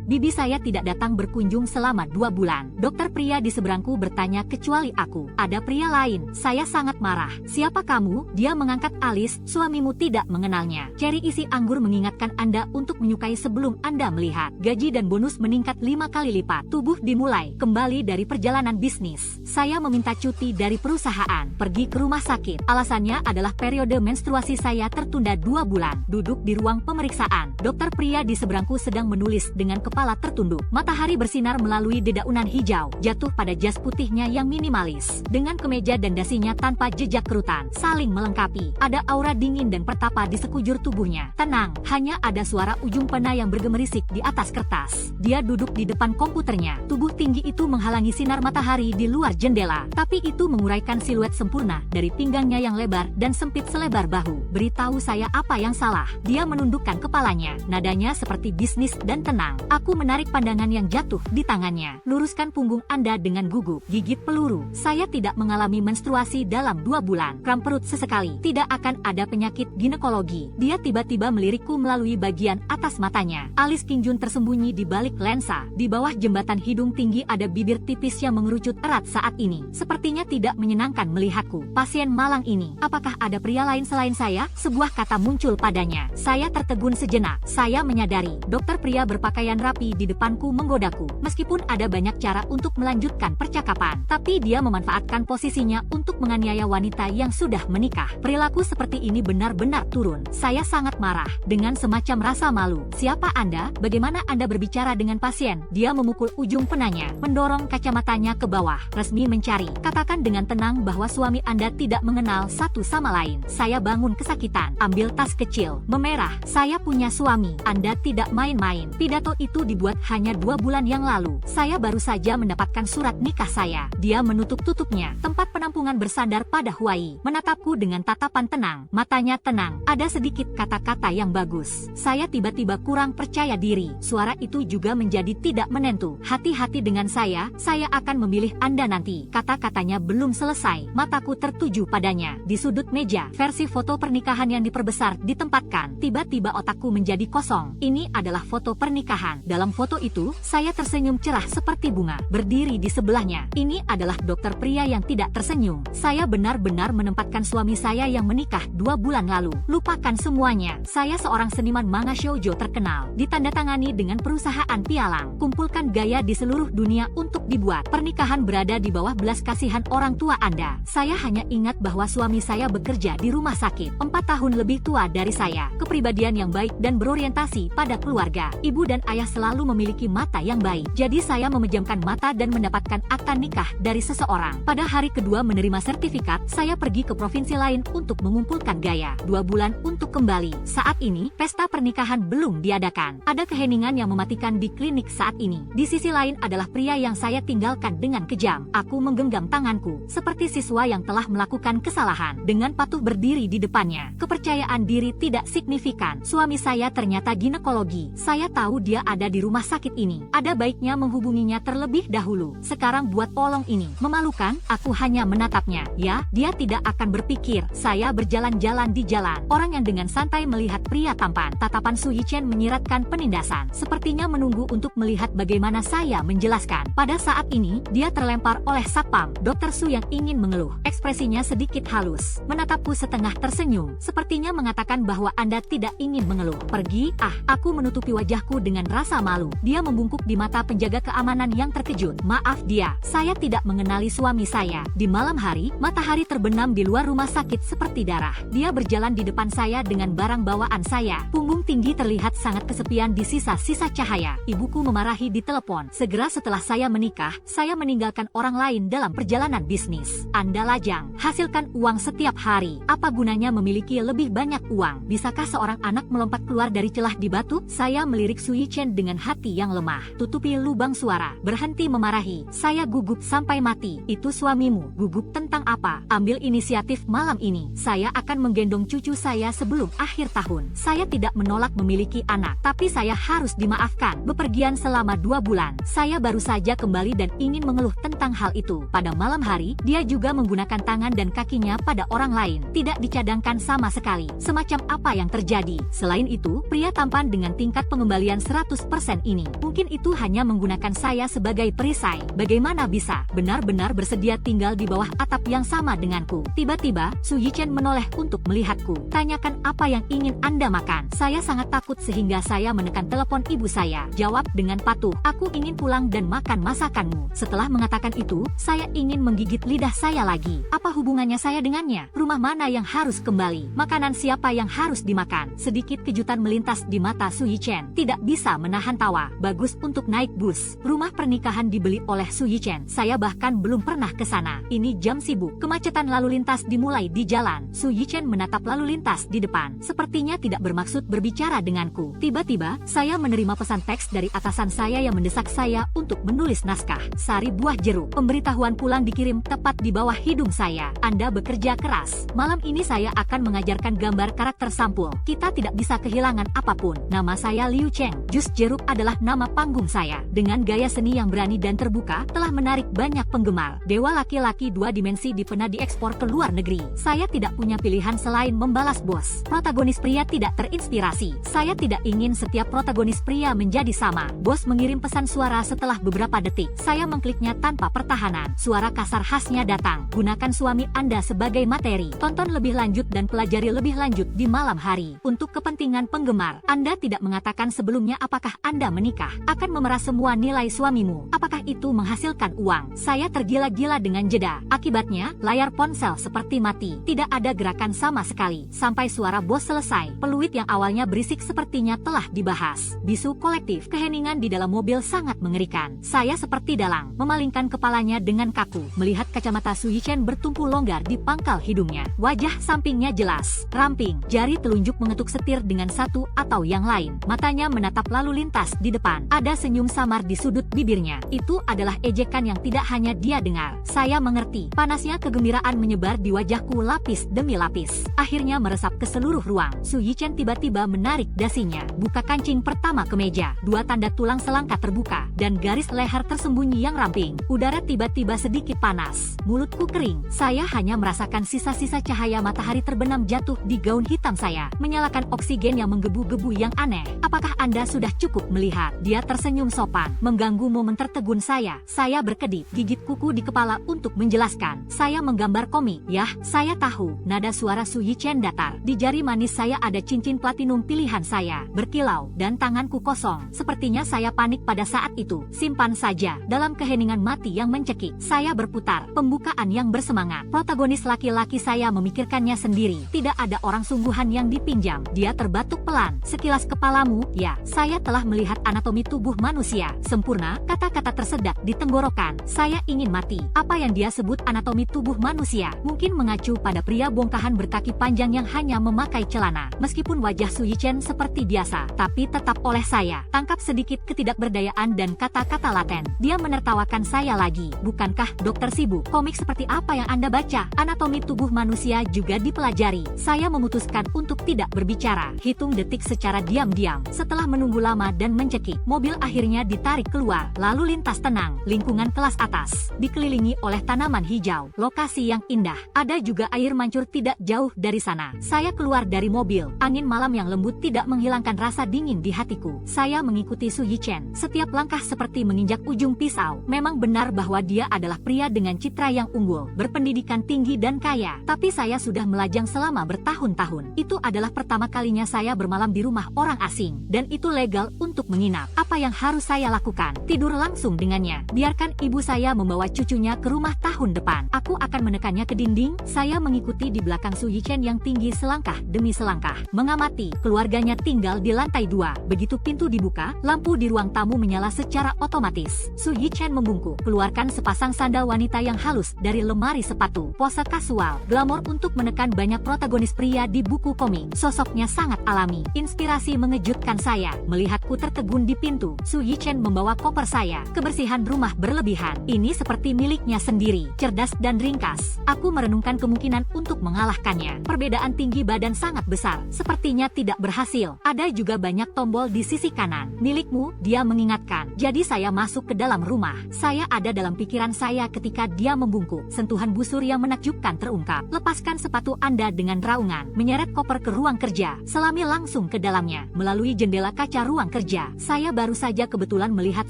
Bibi saya tidak datang berkunjung selama 2 bulan. Dokter pria di seberangku bertanya kecuali aku. Ada pria lain. Saya sangat marah. Siapa kamu? Dia mengangkat alis. Suamimu tidak mengenalnya. Ceri isi anggur mengingatkan Anda untuk menyukai sebelum Anda melihat. Gaji dan bonus meningkat 5 kali lipat. Tubuh dimulai kembali dari perjalanan bisnis. Saya meminta cuti dari perusahaan. Pergi ke rumah sakit. Alasannya adalah periode menstruasi saya tertunda 2 bulan. Duduk di ruang pemeriksaan. Dokter pria di seberangku sedang menulis dengan kepala tertunduk. Matahari bersinar melalui dedaunan hijau, jatuh pada jas putihnya yang minimalis. Dengan kemeja dan dasinya tanpa jejak kerutan, saling melengkapi. Ada aura dingin dan pertapa di sekujur tubuhnya. Tenang, hanya ada suara ujung pena yang bergemerisik di atas kertas. Dia duduk di depan komputernya. Tubuh tinggi itu menghalangi sinar matahari di luar jendela. Tapi itu menguraikan siluet sempurna dari pinggangnya yang lebar dan sempit selebar bahu. Beritahu saya apa yang salah. Dia menundukkan kepalanya. Nadanya seperti bisnis dan tenang. Aku menarik pandangan yang jatuh di tangannya. Luruskan punggung Anda dengan gugup. Gigit peluru. Saya tidak mengalami menstruasi dalam 2 bulan. Kram perut sesekali. Tidak akan ada penyakit ginekologi. Dia tiba-tiba melirikku melalui bagian atas matanya. Alis King Jun tersembunyi di balik lensa. Di bawah jembatan hidung tinggi ada bibir tipis yang mengerucut erat saat ini. Sepertinya tidak menyenangkan melihatku. Pasien malang ini. Apakah ada pria lain selain saya? Sebuah kata muncul padanya. Saya tertegun sejenak. Saya menyadari dokter pria berpakaian rapi di depanku menggodaku. Meskipun ada banyak cara untuk melanjutkan percakapan, tapi dia memanfaatkan posisinya untuk menganiaya wanita yang sudah menikah. Perilaku seperti ini benar-benar turun. Saya sangat marah dengan semacam rasa malu. Siapa Anda? Bagaimana Anda berbicara dengan pasien? Dia memukul ujung penanya, mendorong kacamatanya ke bawah. Resmi mencari. Katakan dengan tenang bahwa suami Anda tidak mengenal satu sama lain. Saya bangun kesakitan. Ambil tas kecil. Memerah. Saya punya suami. Anda tidak main-main. Pidato itu dibuat hanya 2 bulan yang lalu. Saya baru saja mendapatkan surat nikah saya. Dia menutup-tutupnya. Tempat penampungan bersandar pada Huai. Menatapku dengan tatapan tenang. Matanya tenang. Ada sedikit kata-kata yang bagus. Saya tiba-tiba kurang percaya diri. Suara itu juga menjadi tidak menentu. Hati-hati dengan saya akan memilih Anda nanti. Kata-katanya belum selesai. Mataku tertuju padanya. Di sudut meja, versi foto pernikahan yang diperbesar ditempatkan. Tiba-tiba otakku menjadi kosong. Ini adalah foto pernikahan. Dalam foto itu, saya tersenyum cerah seperti bunga. Berdiri di sebelahnya. Ini adalah dokter pria yang tidak tersenyum. Saya benar-benar menempatkan suami saya yang menikah 2 bulan lalu. Lupakan semuanya. Saya seorang seniman manga shoujo terkenal. Ditandatangani dengan perusahaan pialang. Kumpulkan gaya di seluruh dunia untuk dibuat. Pernikahan berada di bawah belas kasihan orang tua Anda. Saya hanya ingat bahwa suami saya bekerja di rumah sakit. 4 tahun lebih tua dari saya. Kepribadian yang baik dan berorientasi pada keluarga. Ibu dan ayah selalu memiliki mata yang baik. Jadi saya memejamkan mata dan mendapatkan akta nikah dari seseorang. Pada hari kedua menerima sertifikat, saya pergi ke provinsi lain untuk mengumpulkan gaya. 2 bulan untuk kembali. Saat ini, pesta pernikahan belum diadakan. Ada keheningan yang mematikan di klinik saat ini. Di sisi lain adalah pria yang saya tinggalkan dengan kejam. Aku menggenggam tanganku, seperti siswa yang telah melakukan kesalahan. Dengan patuh berdiri di depannya. Kepercayaan diri tidak signifikan. Suami saya ternyata ginekologi. Saya tahu dia ada di rumah sakit ini. Ada baiknya menghubunginya terlebih dahulu. Sekarang buat polong ini. Memalukan, aku hanya menatapnya. Ya, dia tidak akan berpikir. Saya berjalan-jalan di jalan. Orang yang dengan santai melihat pria tampan. Tatapan Su Yichen menyiratkan penindasan. Sepertinya menunggu untuk melihat bagaimana saya menjelaskan. Pada saat ini, dia terlempar oleh satpam. Dokter Su yang ingin mengeluh. Ekspresinya sedikit halus. Menatapku setengah tersenyum. Sepertinya mengatakan bahwa Anda tidak ingin mengeluh. Pergi, aku menutupi wajahku dengan rasa malu. Dia membungkuk di mata penjaga keamanan yang terkejut. Maaf dia, saya tidak mengenali suami saya. Di malam hari, matahari terbenam di luar rumah sakit seperti darah. Dia berjalan di depan saya dengan barang bawaan saya. Punggung tinggi terlihat sangat kesepian di sisa-sisa cahaya. Ibuku memarahi di telepon. Segera setelah saya menikah, saya meninggalkan orang lain dalam perjalanan bisnis. Anda lajang, hasilkan uang setiap hari. Apa gunanya memiliki lebih banyak uang? Bisakah seorang anak melompat keluar dari celah di batu? Saya melirik Su Yichen dengan hati yang lemah. Tutupi lubang suara. Berhenti memarahi. Saya gugup sampai mati. Itu suamimu. Gugup tentang apa? Ambil inisiatif malam ini. Saya akan menggendong cucu saya sebelum akhir tahun. Saya tidak menolak memiliki anak, tapi saya harus dimaafkan. Bepergian selama 2 bulan. Saya baru saja kembali dan ingin mengeluh tentang hal itu. Pada malam hari, dia juga menggunakan tangan dan kakinya pada orang lain. Tidak dicadangkan sama sekali. Semacam apa yang terjadi? Selain itu, pria tampan dengan tingkat pengembalian 100% 20% ini. Mungkin itu hanya menggunakan saya sebagai perisai. Bagaimana bisa benar-benar bersedia tinggal di bawah atap yang sama denganku? Tiba-tiba, Su Yichen menoleh untuk melihatku. Tanyakan apa yang ingin Anda makan. Saya sangat takut sehingga saya menekan telepon ibu saya. Jawab dengan patuh, aku ingin pulang dan makan masakanmu. Setelah mengatakan itu, saya ingin menggigit lidah saya lagi. Apa hubungannya saya dengannya? Rumah mana yang harus kembali? Makanan siapa yang harus dimakan? Sedikit kejutan melintas di mata Su Yichen. Tidak bisa menahan tawa. Bagus untuk naik bus. Rumah pernikahan dibeli oleh Su Yichen. Saya bahkan belum pernah ke sana. Ini jam sibuk. Kemacetan lalu lintas dimulai di jalan. Su Yichen menatap lalu lintas di depan. Sepertinya tidak bermaksud berbicara denganku. Tiba-tiba, saya menerima pesan teks dari atasan saya yang mendesak saya untuk menulis naskah. Sari buah jeruk. Pemberitahuan pulang dikirim tepat di bawah hidung saya. Anda bekerja keras. Malam ini saya akan mengajarkan gambar karakter sampul. Kita tidak bisa kehilangan apapun. Nama saya Liu Cheng. Jus jeruk adalah nama panggung saya. Dengan gaya seni yang berani dan terbuka, telah menarik banyak penggemar. Dewa laki-laki 2 dimensi pernah diekspor ke luar negeri. Saya tidak punya pilihan selain membalas bos. Protagonis pria tidak terinspirasi. Saya tidak ingin setiap protagonis pria menjadi sama. Bos mengirim pesan suara setelah beberapa detik. Saya mengkliknya tanpa pertahanan. Suara kasar khasnya datang. Gunakan suami Anda sebagai materi. Tonton lebih lanjut dan pelajari lebih lanjut di malam hari. Untuk kepentingan penggemar, Anda tidak mengatakan sebelumnya apakah Anda menikah. Akan memeras semua nilai suamimu. Apakah itu menghasilkan uang? Saya tergila-gila dengan jeda. Akibatnya, layar ponsel seperti mati. Tidak ada gerakan sama sekali. Sampai suara bos selesai. Peluit yang awalnya berisik sepertinya telah dibahas. Bisu kolektif. Keheningan di dalam mobil sangat mengerikan. Saya seperti dalang. Memalingkan kepalanya dengan kaku. Melihat kacamata Su Yichen bertumpu longgar di pangkal hidungnya. Wajah sampingnya jelas. Ramping. Jari telunjuk mengetuk setir dengan satu atau yang lain. Matanya menatap lalu lintas di depan. Ada senyum samar di sudut bibirnya. Itu adalah ejekan yang tidak hanya dia dengar. Saya mengerti. Panasnya kegembiraan menyebar di wajahku lapis demi lapis. Akhirnya meresap ke seluruh ruang. Su Yichen tiba-tiba menarik dasinya. Buka kancing pertama kemeja. 2 tanda tulang selangka terbuka. Dan garis leher tersembunyi yang ramping. Udara tiba-tiba sedikit panas. Mulutku kering. Saya hanya merasakan sisa-sisa cahaya matahari terbenam jatuh di gaun hitam saya. Menyalakan oksigen yang menggebu-gebu yang aneh. Apakah Anda sudah cukup melihat? Dia tersenyum sopan. Mengganggu momen tertegun saya. Saya berkedip. Gigit kuku di kepala untuk menjelaskan. Saya menggambar komik. Yah, saya tahu. Nada suara Su Yichen datar. Di jari manis saya ada cincin platinum pilihan saya. Berkilau. Dan tanganku kosong. Sepertinya saya panik pada saat itu. Simpan saja. Dalam keheningan mati yang mencekik. Saya berputar. Pembukaan yang bersemangat. Protagonis laki-laki saya memikirkannya sendiri. Tidak ada orang sungguhan yang dipinjam. Dia terbatuk pelan. Sekilas kepalamu, ya. Saya telah melihat anatomi tubuh manusia. Sempurna, kata-kata tersedak di tenggorokan. Saya ingin mati. Apa yang dia sebut anatomi tubuh manusia? Mungkin mengacu pada pria bongkahan berkaki panjang yang hanya memakai celana. Meskipun wajah Su Yichen seperti biasa, tapi tetap oleh saya tangkap sedikit ketidakberdayaan dan kata-kata laten. Dia menertawakan saya lagi. Bukankah dokter sibuk? Komik seperti apa yang Anda baca? Anatomi tubuh manusia juga dipelajari. Saya memutuskan untuk tidak berbicara. Hitung detik secara diam-diam. Setelah menunggu lama dan mencekik, mobil akhirnya ditarik keluar. Lalu lintas tenang. Lingkungan kelas atas. Dikelilingi oleh tanaman hijau. Lokasi yang indah. Ada juga air mancur tidak jauh dari sana. Saya keluar dari mobil. Angin malam yang lembut tidak menghilangkan rasa dingin di hatiku. Saya mengikuti Su Yichen. Setiap langkah seperti menginjak ujung pisau. Memang benar bahwa dia adalah pria dengan citra yang unggul, berpendidikan tinggi dan kaya. Tapi saya sudah melajang selama bertahun-tahun. Itu adalah pertama kalinya saya bermalam di rumah orang asing. Dan itu legal untuk menginap. Apa yang harus saya lakukan? Tidur langsung dengannya. Biarkan ibu saya membawa cucunya ke rumah tahun depan. Aku akan menekannya ke dinding. Saya mengikuti di belakang Su Yichen yang tinggi selangkah demi selangkah. Mengamati. Keluarganya tinggal di lantai 2. Begitu pintu dibuka, lampu di ruang tamu menyala secara otomatis. Su Yichen membungkuk. Keluarkan sepasang sandal wanita yang halus dari lemari sepatu. Pose kasual. Glamor untuk menekan banyak protagonis pria di buku komik. Sosoknya sangat alami. Inspirasi mengejutkan saya. Melihatku tertegun di pintu. Su Yichen membawa koper saya. Kebersihan kebersihan rumah berlebihan. Ini seperti miliknya sendiri, cerdas dan ringkas. Aku merenungkan kemungkinan untuk mengalahkannya. Perbedaan tinggi badan sangat besar, sepertinya tidak berhasil. Ada juga banyak tombol di sisi kanan. Milikmu, dia mengingatkan. Jadi saya masuk ke dalam rumah. Saya ada dalam pikiran saya ketika dia membungkuk. Sentuhan busur yang menakjubkan terungkap. Lepaskan sepatu Anda dengan raungan. Menyeret koper ke ruang kerja. Selami langsung ke dalamnya. Melalui jendela kaca ruang kerja, saya baru saja kebetulan melihat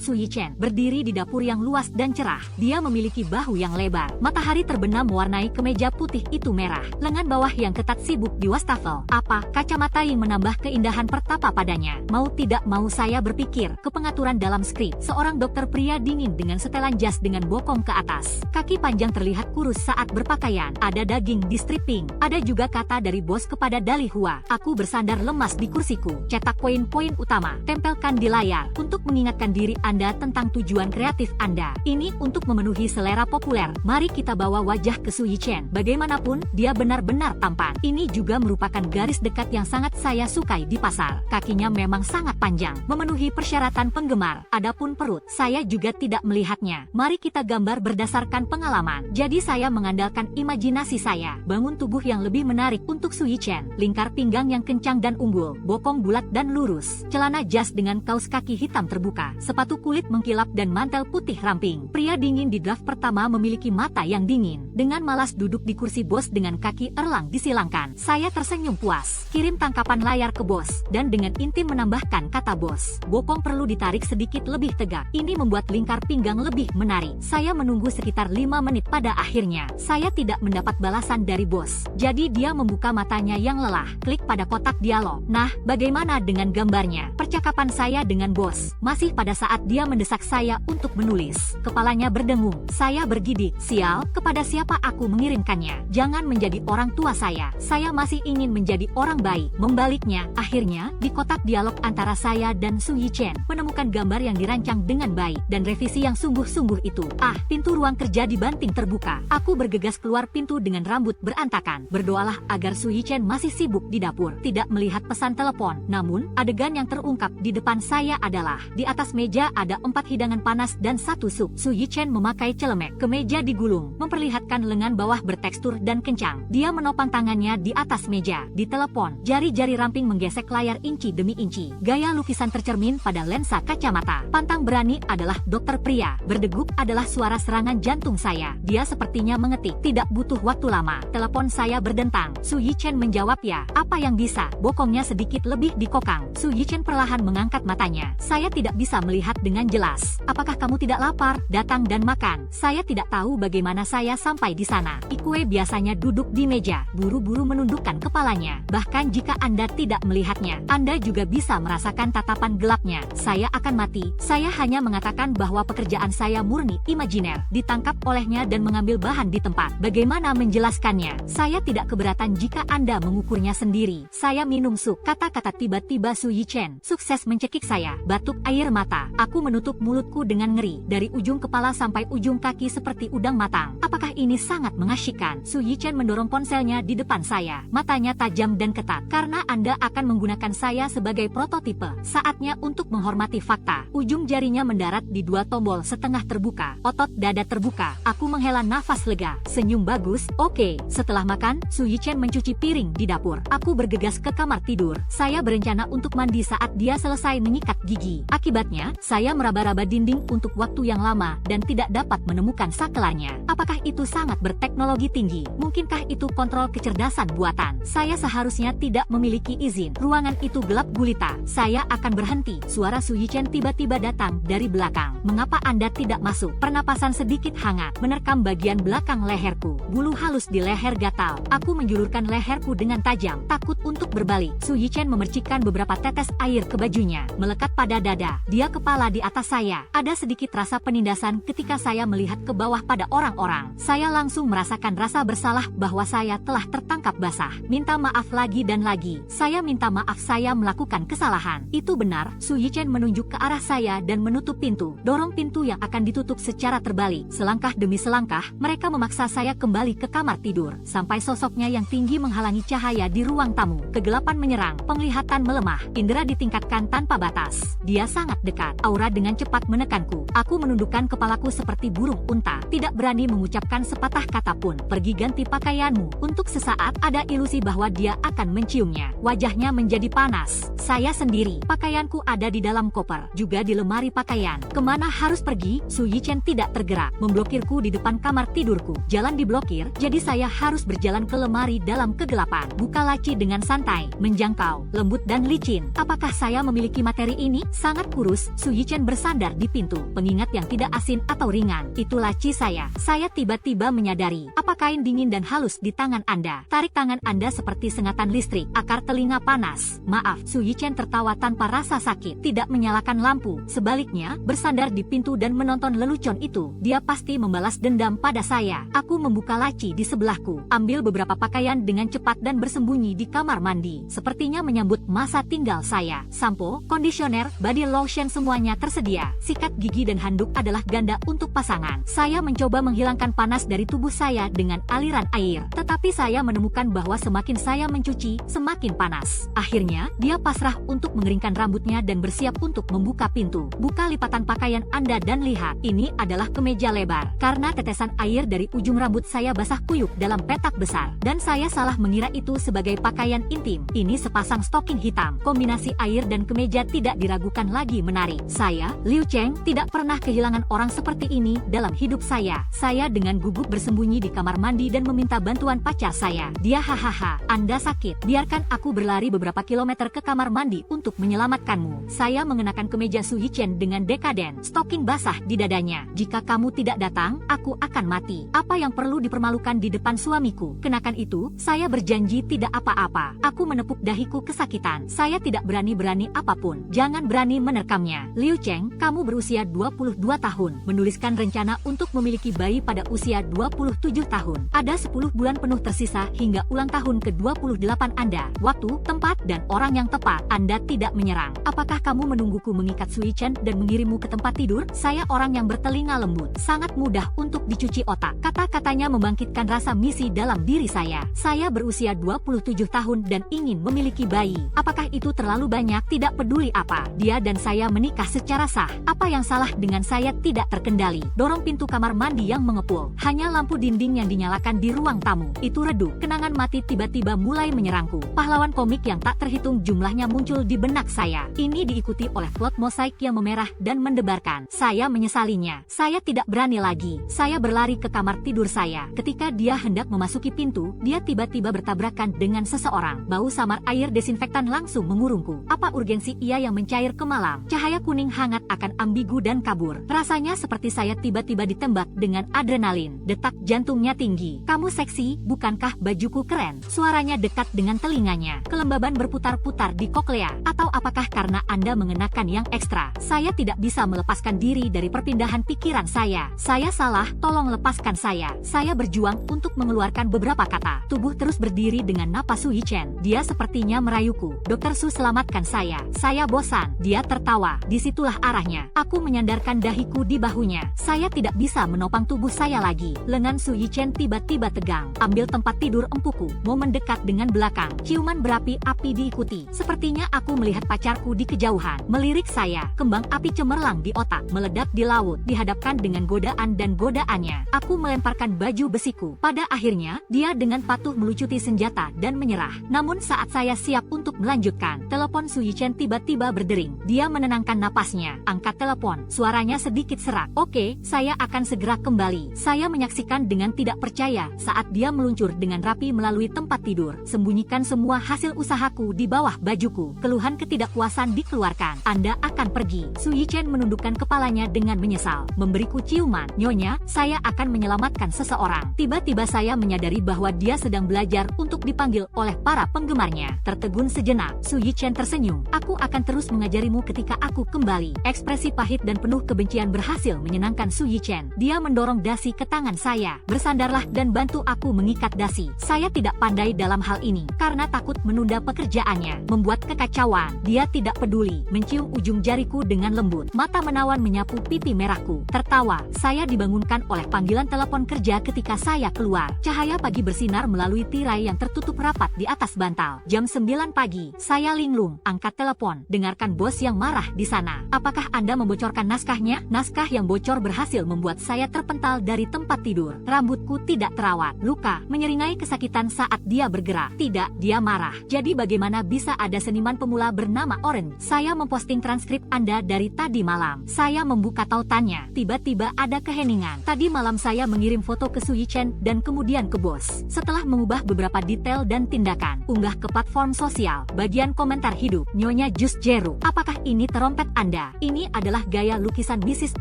Su Yichen berdiri di dapur yang luas dan cerah. Dia memiliki bahu yang lebar. Matahari terbenam mewarnai kemeja putih itu merah. Lengan bawah yang ketat sibuk di wastafel. Apa? Kacamata yang menambah keindahan pertapa padanya. Mau tidak mau saya berpikir ke pengaturan dalam skrip. Seorang dokter pria dingin dengan setelan jas dengan bokong ke atas. Kaki panjang terlihat kurus saat berpakaian. Ada daging di stripping. Ada juga kata dari bos kepada Dali Hua. Aku bersandar lemas di kursiku. Cetak poin-poin utama. Tempelkan di layar. Untuk mengingatkan diri Anda tentang tujuan kreatif Anda. Ini untuk memenuhi selera populer. Mari kita bawa wajah ke Su Yichen. Bagaimanapun, dia benar-benar tampan. Ini juga merupakan garis dekat yang sangat saya sukai di pasar. Kakinya memang sangat panjang. Memenuhi persyaratan penggemar. Adapun perut, saya juga tidak melihatnya. Mari kita gambar berdasarkan pengalaman. Jadi saya mengandalkan imajinasi saya. Bangun tubuh yang lebih menarik untuk Su Yichen. Lingkar pinggang yang kencang dan unggul. Bokong bulat dan lurus. Celana jas dengan kaus kaki hitam terbuka. Sepatu kulit mengkilap dan mantel putih ramping. Pria dingin di draft pertama memiliki mata yang dingin. Dengan malas duduk di kursi bos dengan kaki erlang disilangkan. Saya tersenyum puas. Kirim tangkapan layar ke bos. Dan dengan intim menambahkan kata bos. Bokong perlu ditarik sedikit lebih tegak. Ini membuat lingkar pinggang lebih menarik. Saya menunggu sekitar 5 menit. Pada akhirnya, saya tidak mendapat balasan dari bos. Jadi dia membuka matanya yang lelah. Klik pada kotak dialog. Nah, bagaimana dengan gambarnya? Percakapan saya dengan bos. Masih pada saat dia mendesak saya untuk menulis. Kepalanya berdengung. Saya bergidik. Sial, kepada siapa aku mengirimkannya? Jangan menjadi orang tua saya. Saya masih ingin menjadi orang baik. Membaliknya, akhirnya, di kotak dialog antara saya dan Su Yichen, menemukan gambar yang dirancang dengan baik, dan revisi yang sungguh-sungguh itu. Pintu ruang kerja dibanting terbuka. Aku bergegas keluar pintu dengan rambut berantakan. Berdoalah agar Su Yichen masih sibuk di dapur, tidak melihat pesan telepon. Namun, adegan yang terungkap di depan saya adalah, di atas meja ada 4 hidangan panas dan 1 sup. Su Yichen memakai celemek. Kemeja digulung, memperlihatkan lengan bawah bertekstur dan kencang. Dia menopang tangannya di atas meja. Di telepon, jari-jari ramping menggesek layar inci demi inci. Gaya lukisan tercermin pada lensa kacamata. Pantang berani adalah dokter pria. Berdegup adalah suara serangan jantung saya. Dia sepertinya mengetik. Tidak butuh waktu lama. Telepon saya berdentang. Su Yichen menjawab ya. Apa yang bisa? Bokongnya sedikit lebih dikokang. Su Yichen perlahan mengangkat matanya. Saya tidak bisa melihat dengan jelas. Apakah kamu tidak lapar? Datang dan makan. Saya tidak tahu bagaimana saya sampai di sana. Ikue biasanya duduk di meja. Buru-buru menundukkan kepalanya. Bahkan jika Anda tidak melihatnya, Anda juga bisa merasakan tatapan gelapnya. Saya akan mati. Saya hanya mengatakan bahwa pekerjaan saya murni imajiner. Ditangkap olehnya dan mengambil bahan di tempat. Bagaimana menjelaskannya? Saya tidak keberatan jika Anda mengukurnya sendiri. Saya minum sup. Kata-kata tiba-tiba Su Yichen sukses mencekik saya. Batuk air mata. Aku menutup mulutku dengan ngeri. Dari ujung kepala sampai ujung kaki seperti udang matang. Apakah ini sangat mengasyikkan? Su Yichen mendorong ponselnya di depan saya. Matanya tajam dan ketat. Karena Anda akan menggunakan saya sebagai prototipe. Saatnya untuk menghormati fakta. Ujung jarinya mendarat di 2 tombol setengah terbuka. Otot dada terbuka. Aku menghela nafas lega. Senyum bagus. Oke. Setelah makan, Su Yichen mencuci piring di dapur. Aku bergegas ke kamar tidur. Saya berencana untuk mandi saat dia selesai menyikat gigi. Akibatnya, saya meraba-raba dinding untuk waktu yang lama dan tidak dapat menemukan sakelarnya. Apakah itu sangat berteknologi tinggi? Mungkinkah itu kontrol kecerdasan buatan? Saya seharusnya tidak memiliki izin. Ruangan itu gelap gulita. Saya akan berhenti. Suara Su Yichen tiba-tiba datang dari belakang. Mengapa Anda tidak masuk? Pernapasan sedikit hangat menerkam bagian belakang leherku. Bulu halus di leher gatal. Aku menjulurkan leherku dengan tajam, takut untuk berbalik. Su Yichen memercikkan beberapa tetes air ke bajunya, melekat pada dada. Dia kepala di atas saya. Ada sedikit rasa penindasan ketika saya melihat ke bawah pada orang-orang. Saya langsung merasakan rasa bersalah bahwa saya telah tertangkap basah. Minta maaf lagi dan lagi. Saya minta maaf, saya melakukan kesalahan. Itu benar. Su Yichen menunjuk ke arah saya dan menutup pintu. Dorong pintu yang akan ditutup secara terbalik. Selangkah demi selangkah, mereka memaksa saya kembali ke kamar tidur. Sampai sosoknya yang tinggi menghalangi cahaya di ruang tamu. Kegelapan menyerang, penglihatan melemah, indera ditingkatkan tanpa batas. Dia sangat dekat. Aura dengan cepat menekanku. Aku menundukkan kepalaku seperti burung unta. Tidak berani mengucapkan sepatah kata pun. Pergi ganti pakaianmu. Untuk sesaat ada ilusi bahwa dia akan menciumnya. Wajahnya menjadi panas. Saya sendiri. Pakaianku ada di dalam koper. Juga di lemari pakaian. Kemana harus pergi? Su Yichen tidak tergerak. Memblokirku di depan kamar tidurku. Jalan diblokir, jadi saya harus berjalan ke lemari dalam kegelapan. Buka laci dengan santai, menjangkau, lembut dan licin. Apakah saya memiliki materi ini? Sangat kurus. Su Yichen bersandar di pintu. Pengingat yang tidak asin atau ringan. Itu laci saya. Saya tiba-tiba menyadari. Apa kain dingin dan halus di tangan Anda? Tarik tangan Anda seperti sengatan listrik. Akar telinga panas. Maaf. Su Yichen tertawa tanpa rasa sakit. Tidak menyalakan lampu. Sebaliknya, bersandar di pintu dan menonton lelucon itu. Dia pasti membalas dendam pada saya. Aku membuka laci di sebelahku. Ambil beberapa pakaian dengan cepat dan bersembunyi di kamar mandi. Sepertinya menyambut masa tinggal saya. Sampo, kondisioner, body lotion semuanya tersedia. Sikat gigi dan handuk adalah ganda untuk pasangan. Saya mencoba menghilangkan panas dari tubuh saya dengan aliran air. Tetapi saya menemukan bahwa semakin saya mencuci, semakin panas. Akhirnya, dia pasrah untuk mengeringkan rambutnya dan bersiap untuk membuka pintu. Buka lipatan pakaian Anda dan lihat. Ini adalah kemeja lebar. Karena tetesan air dari ujung rambut saya basah kuyup dalam petak besar. Dan saya salah mengira itu sebagai pakaian intim. Ini sepasang stoking hitam. Kombinasi air dan kemeja tidak diragukan lagi menarik. Saya, Liu Cheng, tidak pernah kehilangan orang seperti ini dalam hidup saya. Saya dengan gugup bersembunyi di kamar mandi dan meminta bantuan pacar saya. Dia hahaha, Anda sakit. Biarkan aku berlari beberapa kilometer ke kamar mandi untuk menyelamatkanmu. Saya mengenakan kemeja Su Yichen dengan dekaden. Stoking basah di dadanya. Jika kamu tidak datang, aku akan mati. Apa yang perlu dipermalukan di depan suamiku? Kenakan itu, saya berjanji tidak apa-apa. Aku menepuk dahiku kesakitan. Saya tidak berani-berani apapun. Jangan berani menerkamnya. Liu Cheng, kamu berusia 22 tahun. Menuliskan rencana untuk memiliki bayi pada usia 27 tahun. Ada 10 bulan penuh tersisa hingga ulang tahun ke-28 Anda. Waktu, tempat, dan orang yang tepat. Anda tidak menyerang. Apakah kamu menungguku mengikat Su Yichen dan mengirimmu ke tempat tidur? Saya orang yang bertelinga lembut. Sangat mudah untuk dicuci otak. Kata-katanya membangkitkan rasa misi dalam diri saya. Saya berusia 27 tahun dan ingin memiliki bayi. Apakah itu terlalu banyak? Tidak peduli apa. Dia dan saya menikah secara sah. Apa yang salah dengan saya tidak terkendali. Dorong pintu kamar mandi yang mengepul. Hanya lampu dinding yang dinyalakan di ruang tamu. Itu redup. Kenangan mati tiba-tiba mulai menyerangku. Pahlawan komik yang tak terhitung jumlahnya muncul di benak saya. Ini diikuti oleh plot mosaik yang memerah dan mendebarkan. Saya menyesalinya. Saya tidak berani lagi. Saya berlari ke kamar tidur saya. Ketika dia hendak memasuki pintu, dia tiba-tiba bertabrakan dengan seseorang. Bau samar air desinfektan langsung mengurungku. Apa urgensi ia yang mencair ke malam? Cahaya kuning hangat akan ambigu dan kabur. Rasanya seperti saya tiba-tiba ditembak dengan adrenalin. Detak jantungnya tinggi. Kamu seksi, bukankah bajuku keren? Suaranya dekat dengan telinganya. Kelembaban berputar-putar di koklea. Atau apakah karena Anda mengenakan yang ekstra? Saya tidak bisa melepaskan diri dari perpindahan pikiran saya. Saya salah, tolong lepaskan saya. Saya berjuang untuk mengeluarkan beberapa kata. Tubuh terus berdiri dengan napas Su Yichen. Dia sepertinya merayuku. Dokter Su, selamatkan saya. Saya bosan. Dia tertawa. Disitulah arahnya. Aku menyandarkan dahiku di bahunya. Saya tidak bisa menopang tubuh saya lagi. Lengan Su Yichen tiba-tiba tegang. Ambil tempat tidur empuku. Mau mendekat dengan belakang. Ciuman berapi-api diikuti. Sepertinya aku melihat pacarku di kejauhan. Melirik saya. Kembang api cemerlang di otak. Meledak di laut. Dihadapkan dengan godaan dan godaannya. Aku melemparkan baju besiku. Pada akhirnya, dia dengan patuh melucuti senjata dan menyerah. Namun saat saya siap untuk melanjutkan, telepon Su Yichen tiba-tiba berdering. Dia menenangkan napasnya. Angkat telepon. Suaranya sedikit serak. Oke, saya akan segera kembali. Saya menyaksikan dengan tidak percaya saat dia meluncur dengan rapi melalui tempat tidur. Sembunyikan semua hasil usahaku di bawah bajuku. Keluhan ketidakpuasan dikeluarkan. Anda akan pergi. Su Yichen menundukkan kepalanya dengan menyesal. Memberiku ciuman. Nyonya, saya akan menyelamatkan seseorang. Tiba-tiba saya menyadari bahwa dia sedang belajar untuk dipanggil oleh para penggemarnya. Tertegun sejenak, Su Yichen tersenyum. Aku akan terus mengajarimu ketika aku kembali. Ekspresi pahit dan penuh kebencian berhasil menyenangkan Su Yichen. Dia mendorong dasi ke tangan saya. Bersandarlah dan bantu aku mengikat dasi. Saya tidak pandai dalam hal ini karena takut menunda pekerjaannya, membuat kekacauan. Dia tidak peduli, mencium ujung jariku dengan lembut. Mata menawan menyapu pipi merahku. Tertawa, saya dibangunkan oleh panggilan telepon kerja ketika saya keluar. Cahaya pagi bersinar melalui tirai yang tertutup rapat di atas bantal. Jam 9 pagi, saya linglung, angkat telepon, dengarkan bos yang marah di sana. Apakah Anda membocorkan naskahnya? Naskah yang bocor berhasil membuat saya terpental dari tempat tidur. Rambutku tidak terawat. Luka menyeringai kesakitan saat dia bergerak. Tidak, dia marah. Jadi bagaimana bisa ada seniman pemula bernama Oren? Saya memposting transkrip Anda dari tadi malam. Saya membuka tautannya. Tiba-tiba ada keheningan. Tadi malam saya mengirim foto ke Su Yichen dan kemudian ke bos. Setelah mengubah beberapa detail dan tindakan, unggah ke platform sosial. Bagian komentar hidup, Nyonya Jus Jeruk. Apakah ini terompet Anda? Ini adalah gaya lukisan Mrs.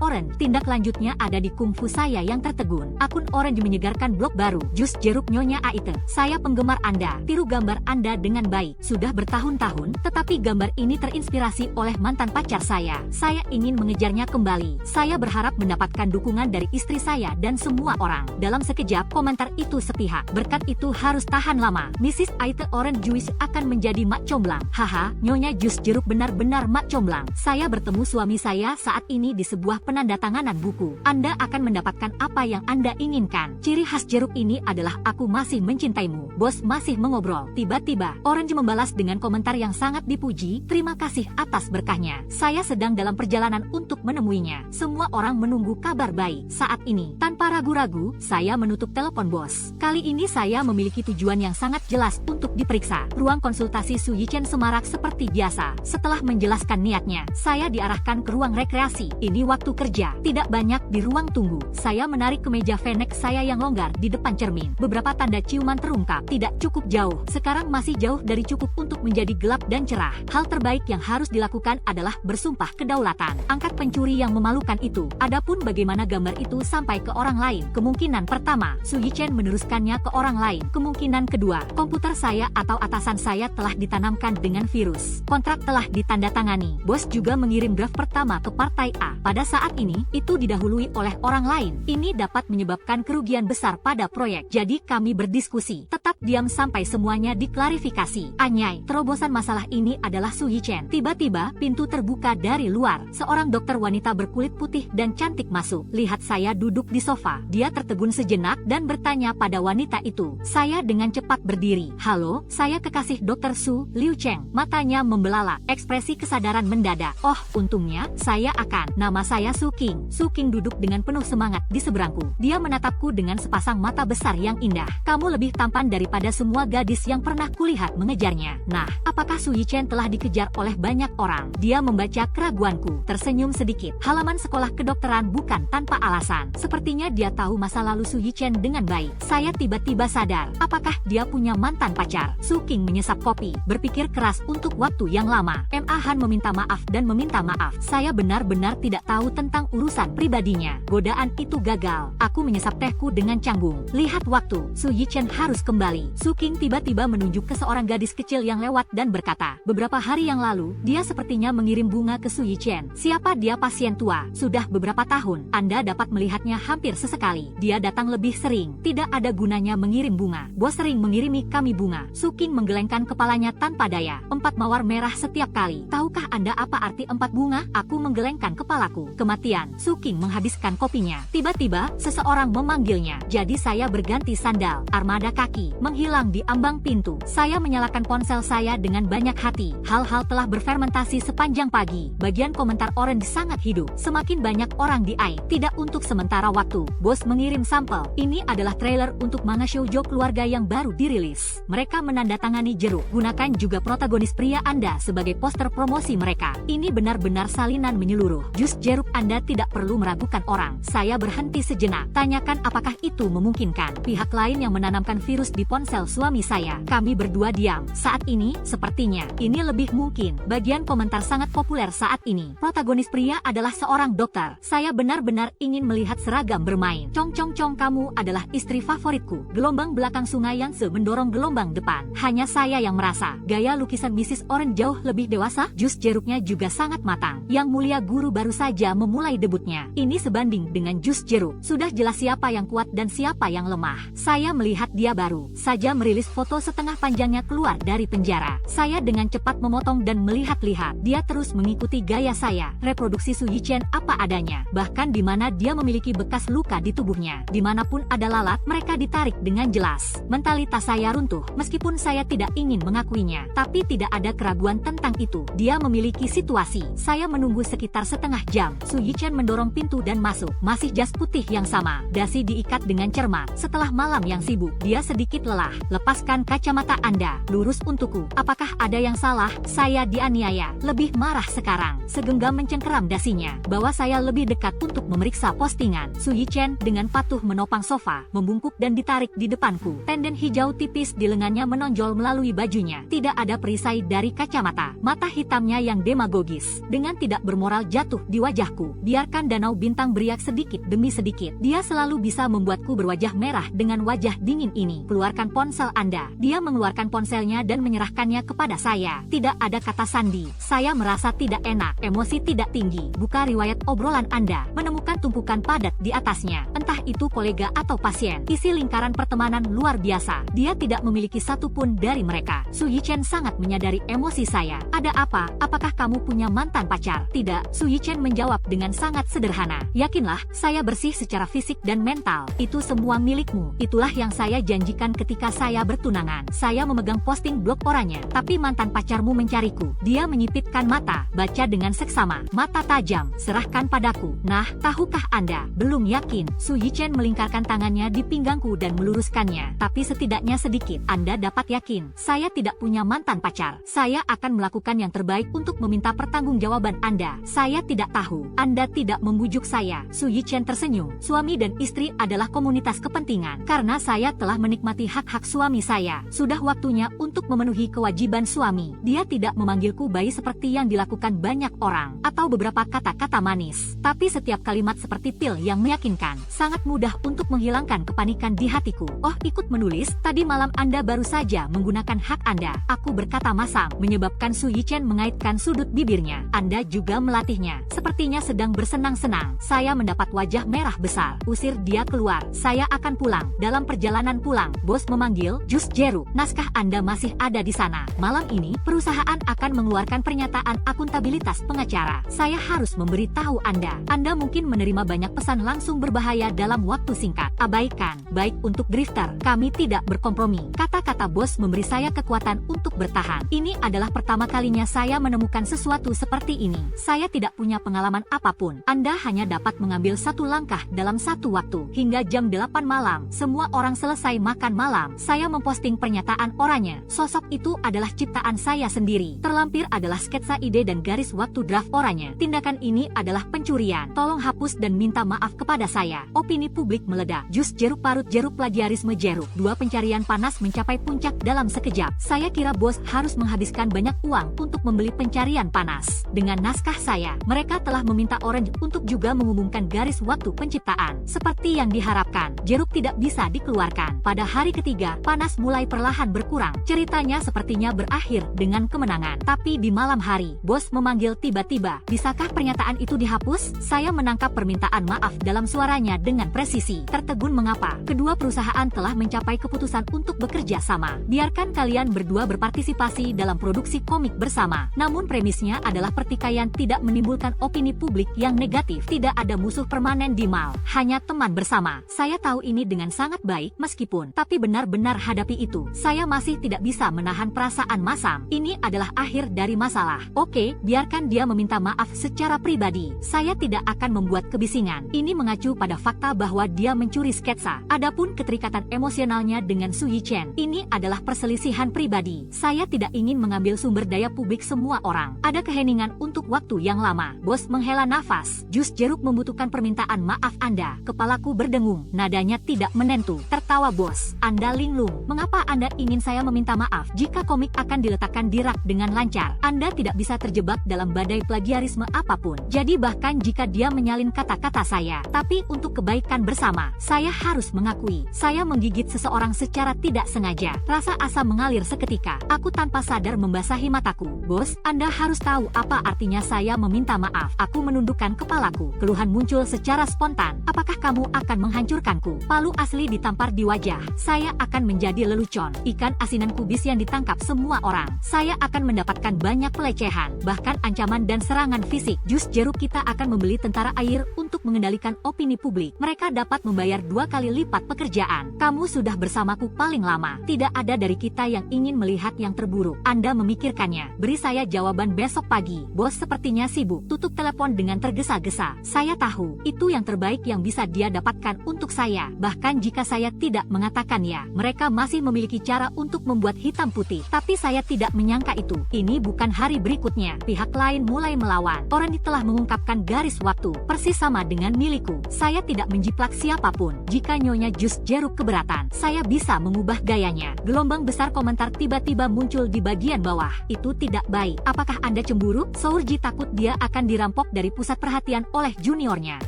Orange. Tindak lanjutnya ada di kungfu saya yang tertegun. Akun Orange menyegarkan blog baru. Jus Jeruk Nyonya Aite. Saya penggemar Anda. Tiru gambar Anda dengan baik. Sudah bertahun-tahun, tetapi gambar ini terinspirasi oleh mantan pacar saya. Saya ingin mengejarnya kembali. Saya berharap mendapatkan dukungan dari istri saya dan semua orang. Dalam sekejap, komentar itu sepihak. Berkat itu harus tahan lama. Mrs. Aite Orange Juice akan menjadi mak comblang. Haha, Nyonya Jus Jeruk benar-benar mak comblang. Saya bertemu suami saya saat ini di sebuah penandatanganan buku. Anda akan mendapatkan apa yang Anda inginkan. Ciri khas jeruk ini adalah aku masih mencintaimu. Bos masih mengobrol. Tiba-tiba, Orange membalas dengan komentar yang sangat dipuji. Terima kasih atas berkahnya. Saya sedang dalam perjalanan untuk menemuinya. Semua orang menunggu kabar baik. Saat ini, tanpa ragu-ragu, saya menutup telepon bos. Kali ini saya memiliki tujuan yang sangat jelas untuk diperiksa. Ruang konsultasi Su Yichen semarak seperti biasa. Setelah menjelaskan niatnya, saya diarahkan ke ruang rekreasi. Ini waktu kerja, tidak banyak di ruang tunggu. Saya menarik kemeja V-neck saya yang longgar di depan cermin. Beberapa tanda ciuman terungkap. Tidak cukup jauh. Sekarang masih jauh dari cukup untuk menjadi gelap dan cerah. Hal terbaik yang harus dilakukan adalah bersumpah kedaulatan. Angkat pencuri yang memalukan itu. Adapun bagaimana gambar itu sampai ke orang lain. Kemungkinan pertama, Su Yichen meneruskannya ke orang lain. Kemungkinan kedua, komputer saya atau atasan saya telah ditanamkan dengan virus. Kontrak telah ditandatangani. Bos juga mengirim draft pertama ke partai A. Pada saat ini, itu didahului oleh orang lain. Ini dapat menyebabkan kerugian besar pada proyek. Jadi kami berdiskusi. Tetap diam sampai semuanya diklarifikasi. Anyai, terobosan masalah ini adalah Su Yichen. Tiba-tiba, pintu terbuka dari luar. Seorang dokter wanita berkulit putih dan cantik masuk. Lihat saya duduk di sofa. Dia tertegun sejenak dan bertanya pada wanita itu. Saya dengan cepat berdiri. Halo, saya kekasih Dr. Su, Liu Cheng. Matanya membelalak. Ekspresi kesadaran mendadak. Oh, untungnya, saya akan. Nama saya Su King. Su King duduk dengan penuh semangat di seberangku. Dia menatapku dengan sepasang mata besar yang indah. Kamu lebih tampan daripada semua gadis yang pernah kulihat mengejarnya. Nah, apakah Su Yichen telah dikejar oleh banyak orang? Dia membaca keraguanku. Tersenyum sedikit. Halaman sekolah kedokteran bukan tanpa alasan. Sepertinya dia tahu masa lalu Su Yichen dengan baik. Saya tiba-tiba sadar. Apakah dia punya mantan pacar? Su King menyesap kopi. Berpikir keras untuk waktu yang lama. Ma Han meminta maaf dan meminta maaf. Saya benar-benar tidak tahu tentang urusan pribadinya. Godaan itu gagal. Aku menyesap tehku dengan canggung. Lihat waktu. Su Yichen harus kembali. Su King tiba-tiba menunjuk ke seorang gadis kecil yang lewat dan berkata, beberapa hari yang lalu, dia sepertinya mengirim bunga ke Su Yichen. Siapa dia? Pasien tua. Sudah beberapa tahun. Anda dapat melihatnya hampir sesekali. Dia datang lebih sering. Tidak ada gunanya mengirim bunga. Bos sering mengirimi kami bunga. Su King menggelengkan kepalanya tanpa daya. 4 mawar merah setiap kali. Tahukah Anda apa arti 4 bunga? Aku menggelengkan kepalaku. Kematian. Su King menghabiskan kopinya. Tiba-tiba, seseorang memanggilnya. Jadi saya berganti sandal. Armada kaki menghilang di ambang pintu. Saya menyalakan ponsel saya dengan banyak hati. Hal-hal telah berfermentasi sepanjang pagi. Bagian komentar Orange sangat hidup. Semakin banyak orang di AI. Tidak untuk sementara waktu. Bos mengirim sampel. Ini adalah trailer untuk manga shoujo keluarga yang baru dirilis. Mereka menandatangani jeruk. Gunakan juga protagonis pria Anda sebagai poster promosi mereka. Ini benar-benar salinan menyeluruh. Jus jeruk Anda tidak perlu meragukan orang. Saya berhenti sejenak. Tanyakan apakah itu memungkinkan. Pihak lain yang menanamkan virus di ponsel suami saya. Kami berdua diam. Saat ini, sepertinya, ini lebih mungkin. Bagian komentar sangat populer saat ini. Protagonis pria adalah seorang dokter. Saya benar-benar ingin melihat seragam bermain. Cong-cong-cong, kamu adalah istri favoritku. Gelombang belakang sungai yang mendorong gelombang depan. Hanya saya yang merasa. Gaya lukisan Mrs. Orange jauh lebih dewasa. Jus jeruknya juga sangat matang. Yang mulia guru baru saja memulai debutnya. Ini sebanding dengan jus jeruk. Sudah jelas jelas siapa yang kuat dan siapa yang lemah. Saya melihat dia baru saja merilis foto setengah panjangnya keluar dari penjara. Saya dengan cepat memotong dan melihat-lihat. Dia terus mengikuti gaya saya, reproduksi Su Yichen apa adanya. Bahkan di mana dia memiliki bekas luka di tubuhnya. Dimanapun ada lalat, mereka ditarik dengan jelas. Mentalitas saya runtuh, meskipun saya tidak ingin mengakuinya. Tapi tidak ada keraguan tentang itu. Dia memiliki situasi. Saya menunggu sekitar setengah jam. Su Yichen mendorong pintu dan masuk. Masih jas putih yang sama. Dasi diikat dengan cermat. Setelah malam yang sibuk, dia sedikit lelah. Lepaskan kacamata Anda. Lurus untukku. Apakah ada yang salah? Saya dianiaya. Lebih marah sekarang. Segenggam mencengkeram dasinya. Bawa saya lebih dekat untuk memeriksa postingan. Su Yichen dengan patuh menopang sofa, membungkuk dan ditarik di depanku. Tenden hijau tipis di lengannya menonjol melalui bajunya. Tidak ada perisai dari kacamata. Mata hitamnya yang demagogis. Dengan tidak bermoral jatuh di wajahku. Biarkan danau bintang beriak sedikit demi sedikit. Dia selalu bisa membuatku berwajah merah dengan wajah dingin ini. Keluarkan ponsel Anda. Dia mengeluarkan ponselnya dan menyerahkannya kepada saya. Tidak ada kata sandi. Saya merasa tidak enak. Emosi tidak tinggi. Buka riwayat obrolan Anda. Menemukan tumpukan padat di atasnya. Entah itu kolega atau pasien. Isi lingkaran pertemanan luar biasa. Dia tidak memiliki satupun dari mereka. Su Yichen sangat menyadari emosi saya. Ada apa? Apakah kamu punya mantan pacar? Tidak. Su Yichen menjawab dengan sangat sederhana. Yakinlah, saya bersih secara fisik dan mental. Itu semua milikmu. Itulah yang saya janjikan ketika saya bertunangan. Saya memegang posting blog oranye. Tapi mantan pacarmu mencariku. Dia menyipitkan mata. Baca dengan seksama. Mata tajam. Serahkan padaku. Nah, tahukah Anda? Belum yakin. Su Yichen melingkarkan tangannya di pinggangku dan meluruskannya. Tapi setidaknya sedikit. Anda dapat yakin. Saya tidak punya mantan pacar. Saya akan melakukan yang terbaik untuk meminta pertanggungjawaban Anda. Saya tidak tahu. Anda tidak membujuk saya. Su Yichen tersenyum. Suami dan istri adalah komunitas kepentingan. Karena saya telah menikmati hak-hak suami saya. Sudah waktunya untuk memenuhi kewajiban suami. Dia tidak memanggilku bayi seperti yang dilakukan banyak orang. Atau beberapa kata-kata manis. Tapi setiap kalimat seperti pil yang meyakinkan. Sangat mudah untuk menghilangkan kepanikan di hatiku. Oh, ikut menulis. Tadi malam Anda baru saja menggunakan hak Anda. Aku berkata masam. Menyebabkan Su Yichen mengaitkan sudut bibirnya. Anda juga melatihnya. Sepertinya sedang bersenang-senang. Saya mendapat wajah merah besar. Usir dia keluar. Saya akan pulang. Dalam perjalanan pulang, bos memanggil, jus jeruk. Naskah Anda masih ada di sana. Malam ini, perusahaan akan mengeluarkan pernyataan akuntabilitas pengacara. Saya harus memberitahu Anda. Anda mungkin menerima banyak pesan langsung berbahaya dalam waktu singkat. Abaikan. Baik untuk drifter. Kami tidak berkompromi. Kata-kata bos memberi saya kekuatan untuk bertahan. Ini adalah pertama kalinya saya menemukan sesuatu seperti ini. Saya tidak punya pengalaman apapun. Anda hanya dapat mengambil satu langkah dalam satu waktu. Hingga jam 8 malam, semua orang selesai makan malam. Saya memposting pernyataan oranye. Sosok itu adalah ciptaan saya sendiri. Terlampir adalah sketsa ide dan garis waktu draft oranye. Tindakan ini adalah pencurian. Tolong hapus dan minta maaf kepada saya. Opini publik meledak. Jus jeruk parut jeruk plagiarisme jeruk. Dua pencarian panas mencapai puncak dalam sekejap. Saya kira bos harus menghabiskan banyak uang untuk membeli pencarian panas. Dengan naskah saya, mereka telah meminta Orange untuk juga mengumumkan garis waktu penciptaan. Seperti yang diharapkan, jeruk tidak bisa dikeluarkan. Pada hari ketiga, panas mulai perlahan berkurang. Ceritanya sepertinya berakhir dengan kemenangan. Tapi di malam hari, bos memanggil tiba-tiba. Bisakah pernyataan itu dihapus? Saya menangkap permintaan maaf dalam suaranya dengan presisi. Tertegun mengapa? Kedua perusahaan telah mencapai keputusan untuk bekerja sama. Biarkan kalian berdua berpartisipasi dalam produksi komik bersama. Namun premisnya adalah pertikaian tidak menimbulkan opini publik yang negatif. Tidak ada musuh permanen di mal, hanya teman bersama. Saya tahu ini dengan sangat baik meskipun, tapi benar-benar hadapi itu. Saya masih tidak bisa menahan perasaan masam. Ini adalah akhir dari masalah. Oke, biarkan dia meminta maaf secara pribadi. Saya tidak akan membuat kebisingan. Ini mengacu pada fakta bahwa dia mencuri sketsa. Adapun keterikatan emosionalnya dengan Su Yichen, ini adalah perselisihan pribadi. Saya tidak ingin mengambil sumber daya publik semua orang. Ada keheningan untuk waktu yang lama. Bos menghela nafas. Jus jeruk membutuhkan permintaan maaf Anda. Kepalaku berdengung. Nadanya tidak menentu. Tertawa bos. Anda linglung. Mengapa Anda ingin saya meminta maaf jika komik akan diletakkan di rak dengan lancar? Anda tidak bisa terjebak dalam badai plagiarisme apapun. Jadi bahkan jika dia menyalin kata-kata saya, tapi untuk kebaikan bersama, saya harus mengakui. Saya menggigit seseorang secara tidak sengaja. Rasa asam mengalir seketika. Aku tanpa sadar membasahi mataku. Bos, Anda harus tahu apa artinya saya meminta maaf. Aku menundukkan kepalaku. Keluhan muncul secara spontan. Apakah kamu akan menghancurkanku? Palu asli ditampar di wajah. Saya akan menjadi lelucon, ikan asinan kubis yang ditangkap semua orang. Saya akan mendapatkan banyak pelecehan, bahkan ancaman dan serangan fisik. Jus jeruk kita akan membeli tentara air untuk mengendalikan opini publik. Mereka dapat membayar 2 kali lipat pekerjaan. Kamu sudah bersamaku paling lama. Tidak ada dari kita yang ingin melihat yang terburuk. Anda memikirkannya. Beri saya jawaban besok pagi. Bos sepertinya sibuk. Tutup telepon dengan tergesa-gesa. Saya tahu, itu yang terbaik yang bisa dia dapatkan untuk saya. Bahkan jika saya tidak mengatakan ya, mereka masih memiliki cara untuk membuat hitam putih. Tapi saya tidak menyangka itu. Ini bukan hari berikutnya. Pihak lain mulai melawan. Orani telah mengungkapkan garis waktu, persis sama dengan milikku. Saya tidak menjiplak siapapun. Jika Nyonya Jus Jeruk keberatan, saya bisa mengubah gayanya. Gelombang besar komentar tiba-tiba muncul di bagian bawah. Itu tidak baik. Apakah Anda cemburu? Sourji takut dia akan dirampok dari pusat perhatian oleh juniornya.